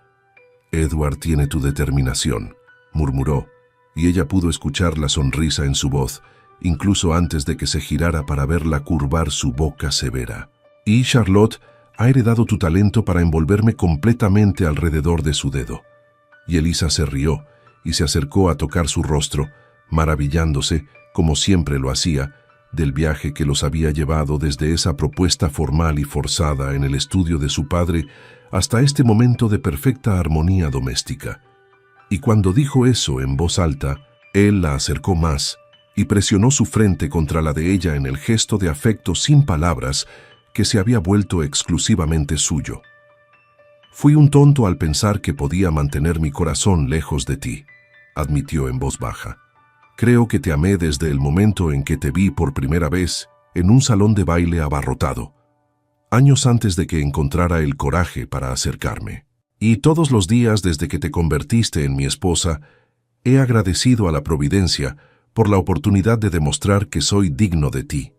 «Edward tiene tu determinación», murmuró, y ella pudo escuchar la sonrisa en su voz, incluso antes de que se girara para verla curvar su boca severa. «Y Charlotte ha heredado tu talento para envolverme completamente alrededor de su dedo». Y Elisa se rió y se acercó a tocar su rostro, maravillándose, como siempre lo hacía, del viaje que los había llevado desde esa propuesta formal y forzada en el estudio de su padre hasta este momento de perfecta armonía doméstica. Y cuando dijo eso en voz alta, él la acercó más y presionó su frente contra la de ella en el gesto de afecto sin palabras que se había vuelto exclusivamente suyo. «Fui un tonto al pensar que podía mantener mi corazón lejos de ti», admitió en voz baja. «Creo que te amé desde el momento en que te vi por primera vez en un salón de baile abarrotado, años antes de que encontrara el coraje para acercarme. Y todos los días desde que te convertiste en mi esposa, he agradecido a la providencia por la oportunidad de demostrar que soy digno de ti».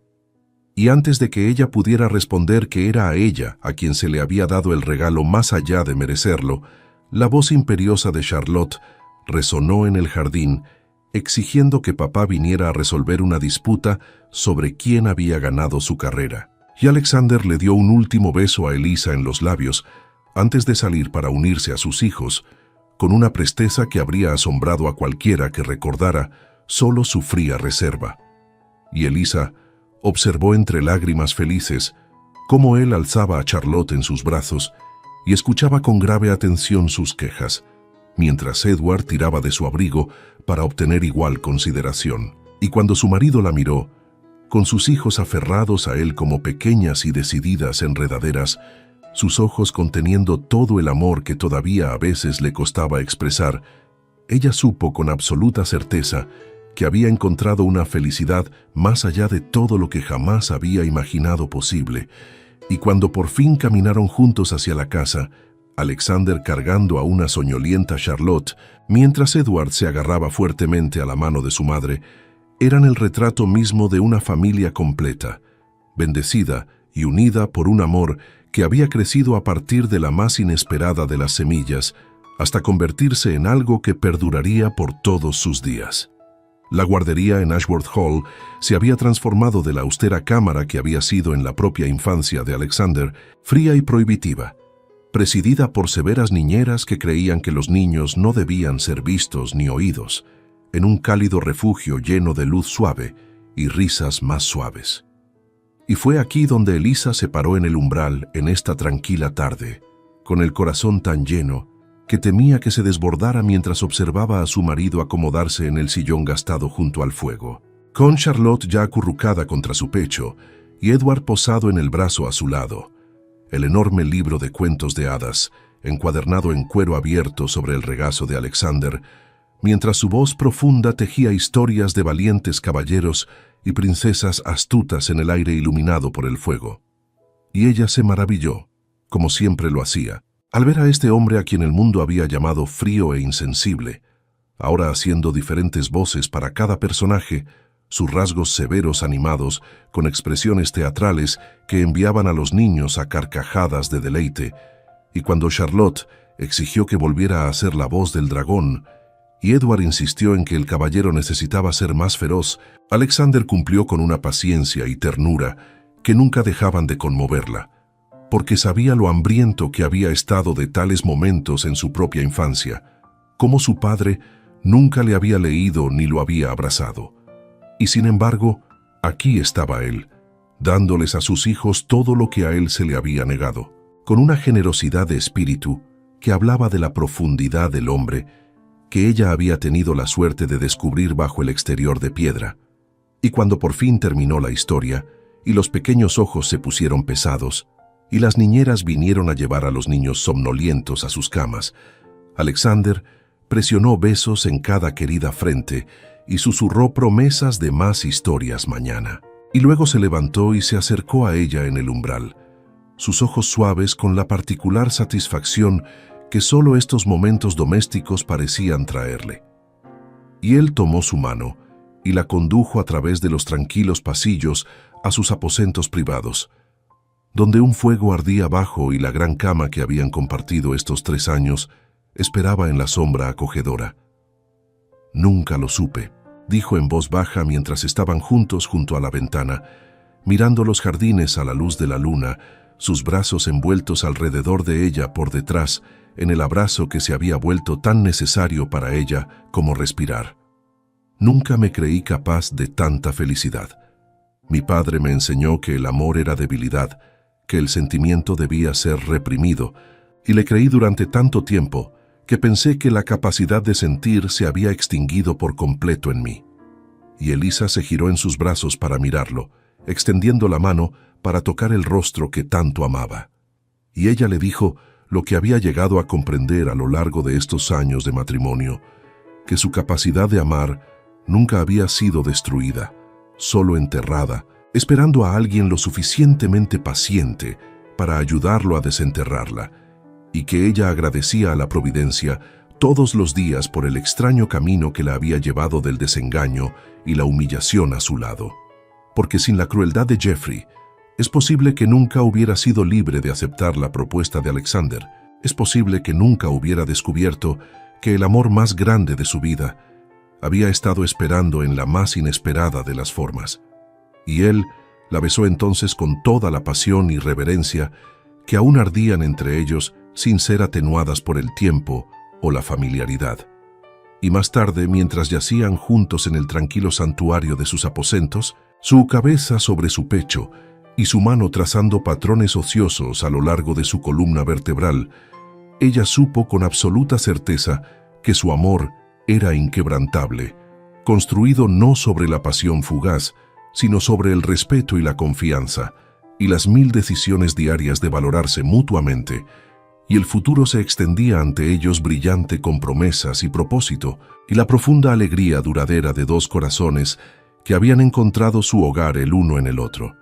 Y antes de que ella pudiera responder que era a ella a quien se le había dado el regalo más allá de merecerlo, la voz imperiosa de Charlotte resonó en el jardín, exigiendo que papá viniera a resolver una disputa sobre quién había ganado su carrera. Y Alexander le dio un último beso a Elisa en los labios, antes de salir para unirse a sus hijos, con una presteza que habría asombrado a cualquiera que recordara solo su fría reserva. Y Elisa observó entre lágrimas felices cómo él alzaba a Charlotte en sus brazos y escuchaba con grave atención sus quejas, mientras Edward tiraba de su abrigo para obtener igual consideración. Y cuando su marido la miró, con sus hijos aferrados a él como pequeñas y decididas enredaderas, sus ojos conteniendo todo el amor que todavía a veces le costaba expresar, ella supo con absoluta certeza que había encontrado una felicidad más allá de todo lo que jamás había imaginado posible. Y cuando por fin caminaron juntos hacia la casa, Alexander cargando a una soñolienta Charlotte, mientras Edward se agarraba fuertemente a la mano de su madre, eran el retrato mismo de una familia completa, bendecida y unida por un amor que había crecido a partir de la más inesperada de las semillas, hasta convertirse en algo que perduraría por todos sus días. La guardería en Ashworth Hall se había transformado de la austera cámara que había sido en la propia infancia de Alexander, fría y prohibitiva, presidida por severas niñeras que creían que los niños no debían ser vistos ni oídos, en un cálido refugio lleno de luz suave y risas más suaves. Y fue aquí donde Elisa se paró en el umbral en esta tranquila tarde, con el corazón tan lleno que temía que se desbordara mientras observaba a su marido acomodarse en el sillón gastado junto al fuego, con Charlotte ya acurrucada contra su pecho y Edward posado en el brazo a su lado. El enorme libro de cuentos de hadas, encuadernado en cuero abierto sobre el regazo de Alexander, mientras su voz profunda tejía historias de valientes caballeros y princesas astutas en el aire iluminado por el fuego. Y ella se maravilló, como siempre lo hacía, al ver a este hombre a quien el mundo había llamado frío e insensible, ahora haciendo diferentes voces para cada personaje, sus rasgos severos animados, con expresiones teatrales que enviaban a los niños a carcajadas de deleite, y cuando Charlotte exigió que volviera a hacer la voz del dragón, y Edward insistió en que el caballero necesitaba ser más feroz, Alexander cumplió con una paciencia y ternura que nunca dejaban de conmoverla, porque sabía lo hambriento que había estado de tales momentos en su propia infancia, como su padre nunca le había leído ni lo había abrazado. Y sin embargo, aquí estaba él, dándoles a sus hijos todo lo que a él se le había negado, con una generosidad de espíritu que hablaba de la profundidad del hombre que ella había tenido la suerte de descubrir bajo el exterior de piedra. Y cuando por fin terminó la historia, y los pequeños ojos se pusieron pesados, y las niñeras vinieron a llevar a los niños somnolientos a sus camas, Alexander presionó besos en cada querida frente y susurró promesas de más historias mañana. Y luego se levantó y se acercó a ella en el umbral, sus ojos suaves con la particular satisfacción que solo estos momentos domésticos parecían traerle. Y él tomó su mano y la condujo a través de los tranquilos pasillos a sus aposentos privados, donde un fuego ardía abajo y la gran cama que habían compartido estos 3 años esperaba en la sombra acogedora. «Nunca lo supe», dijo en voz baja mientras estaban juntos junto a la ventana, mirando los jardines a la luz de la luna, sus brazos envueltos alrededor de ella por detrás, en el abrazo que se había vuelto tan necesario para ella como respirar. «Nunca me creí capaz de tanta felicidad. Mi padre me enseñó que el amor era debilidad, que el sentimiento debía ser reprimido, y le creí durante tanto tiempo que pensé que la capacidad de sentir se había extinguido por completo en mí». Y Elisa se giró en sus brazos para mirarlo, extendiendo la mano para tocar el rostro que tanto amaba. Y ella le dijo lo que había llegado a comprender a lo largo de estos años de matrimonio, que su capacidad de amar nunca había sido destruida, solo enterrada, esperando a alguien lo suficientemente paciente para ayudarlo a desenterrarla, y que ella agradecía a la providencia todos los días por el extraño camino que la había llevado del desengaño y la humillación a su lado. Porque sin la crueldad de Geoffrey, es posible que nunca hubiera sido libre de aceptar la propuesta de Alexander. Es posible que nunca hubiera descubierto que el amor más grande de su vida había estado esperando en la más inesperada de las formas. Y él la besó entonces con toda la pasión y reverencia que aún ardían entre ellos sin ser atenuadas por el tiempo o la familiaridad. Y más tarde, mientras yacían juntos en el tranquilo santuario de sus aposentos, su cabeza sobre su pecho y su mano trazando patrones ociosos a lo largo de su columna vertebral, ella supo con absoluta certeza que su amor era inquebrantable, construido no sobre la pasión fugaz, sino sobre el respeto y la confianza, y las 1000 decisiones diarias de valorarse mutuamente, y el futuro se extendía ante ellos brillante con promesas y propósito, y la profunda alegría duradera de 2 corazones que habían encontrado su hogar el uno en el otro.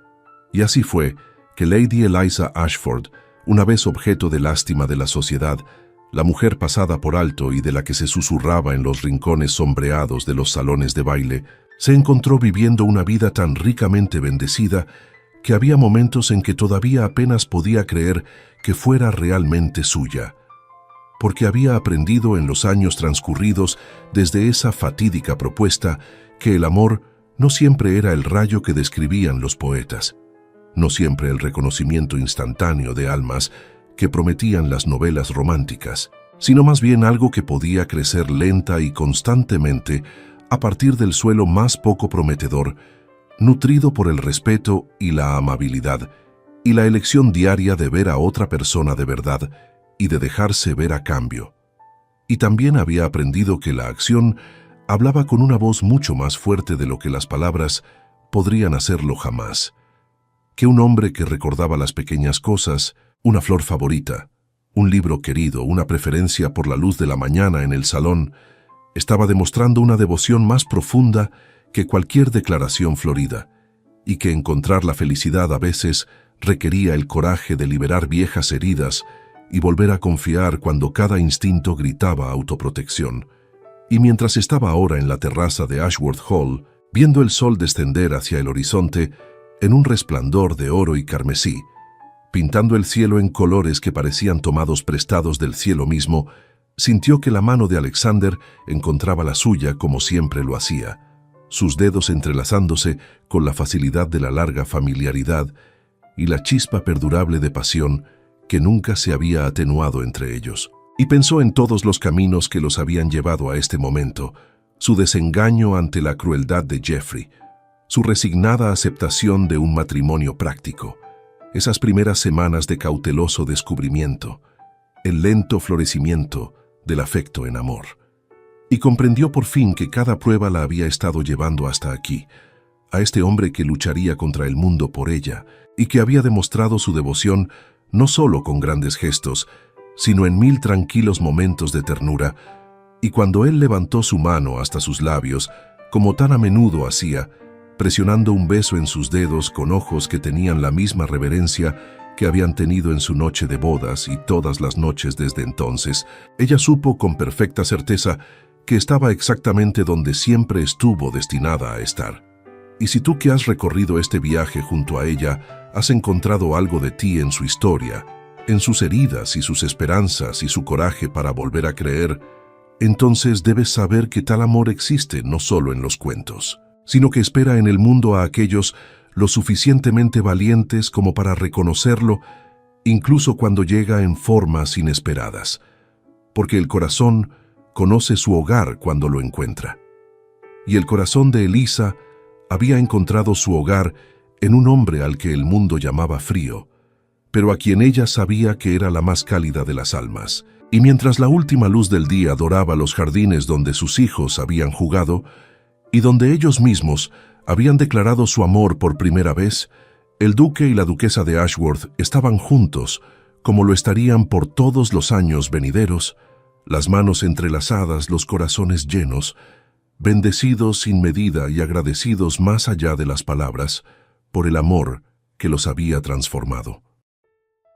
Y así fue que Lady Eliza Ashford, una vez objeto de lástima de la sociedad, la mujer pasada por alto y de la que se susurraba en los rincones sombreados de los salones de baile, se encontró viviendo una vida tan ricamente bendecida que había momentos en que todavía apenas podía creer que fuera realmente suya, porque había aprendido en los años transcurridos desde esa fatídica propuesta que el amor no siempre era el rayo que describían los poetas, no siempre el reconocimiento instantáneo de almas que prometían las novelas románticas, sino más bien algo que podía crecer lenta y constantemente a partir del suelo más poco prometedor, nutrido por el respeto y la amabilidad, y la elección diaria de ver a otra persona de verdad y de dejarse ver a cambio. Y también había aprendido que la acción hablaba con una voz mucho más fuerte de lo que las palabras podrían hacerlo jamás. Que un hombre que recordaba las pequeñas cosas, una flor favorita, un libro querido, una preferencia por la luz de la mañana en el salón, estaba demostrando una devoción más profunda que cualquier declaración florida, y que encontrar la felicidad a veces requería el coraje de liberar viejas heridas y volver a confiar cuando cada instinto gritaba autoprotección. Y mientras estaba ahora en la terraza de Ashworth Hall, viendo el sol descender hacia el horizonte en un resplandor de oro y carmesí, pintando el cielo en colores que parecían tomados prestados del cielo mismo, sintió que la mano de Alexander encontraba la suya como siempre lo hacía, sus dedos entrelazándose con la facilidad de la larga familiaridad y la chispa perdurable de pasión que nunca se había atenuado entre ellos. Y pensó en todos los caminos que los habían llevado a este momento, su desengaño ante la crueldad de Jeffrey, su resignada aceptación de un matrimonio práctico, esas primeras semanas de cauteloso descubrimiento, el lento florecimiento del afecto en amor. Y comprendió por fin que cada prueba la había estado llevando hasta aquí, a este hombre que lucharía contra el mundo por ella y que había demostrado su devoción no solo con grandes gestos, sino en 1000 tranquilos momentos de ternura, y cuando él levantó su mano hasta sus labios, como tan a menudo hacía, presionando un beso en sus dedos con ojos que tenían la misma reverencia que habían tenido en su noche de bodas y todas las noches desde entonces, ella supo con perfecta certeza que estaba exactamente donde siempre estuvo destinada a estar. Y si tú que has recorrido este viaje junto a ella, has encontrado algo de ti en su historia, en sus heridas y sus esperanzas y su coraje para volver a creer, entonces debes saber que tal amor existe no solo en los cuentos, sino que espera en el mundo a aquellos lo suficientemente valientes como para reconocerlo, incluso cuando llega en formas inesperadas, porque el corazón conoce su hogar cuando lo encuentra. Y el corazón de Elisa había encontrado su hogar en un hombre al que el mundo llamaba frío, pero a quien ella sabía que era la más cálida de las almas. Y mientras la última luz del día doraba los jardines donde sus hijos habían jugado y donde ellos mismos habían declarado su amor por primera vez, el duque y la duquesa de Ashworth estaban juntos, como lo estarían por todos los años venideros, las manos entrelazadas, los corazones llenos, bendecidos sin medida y agradecidos más allá de las palabras, por el amor que los había transformado.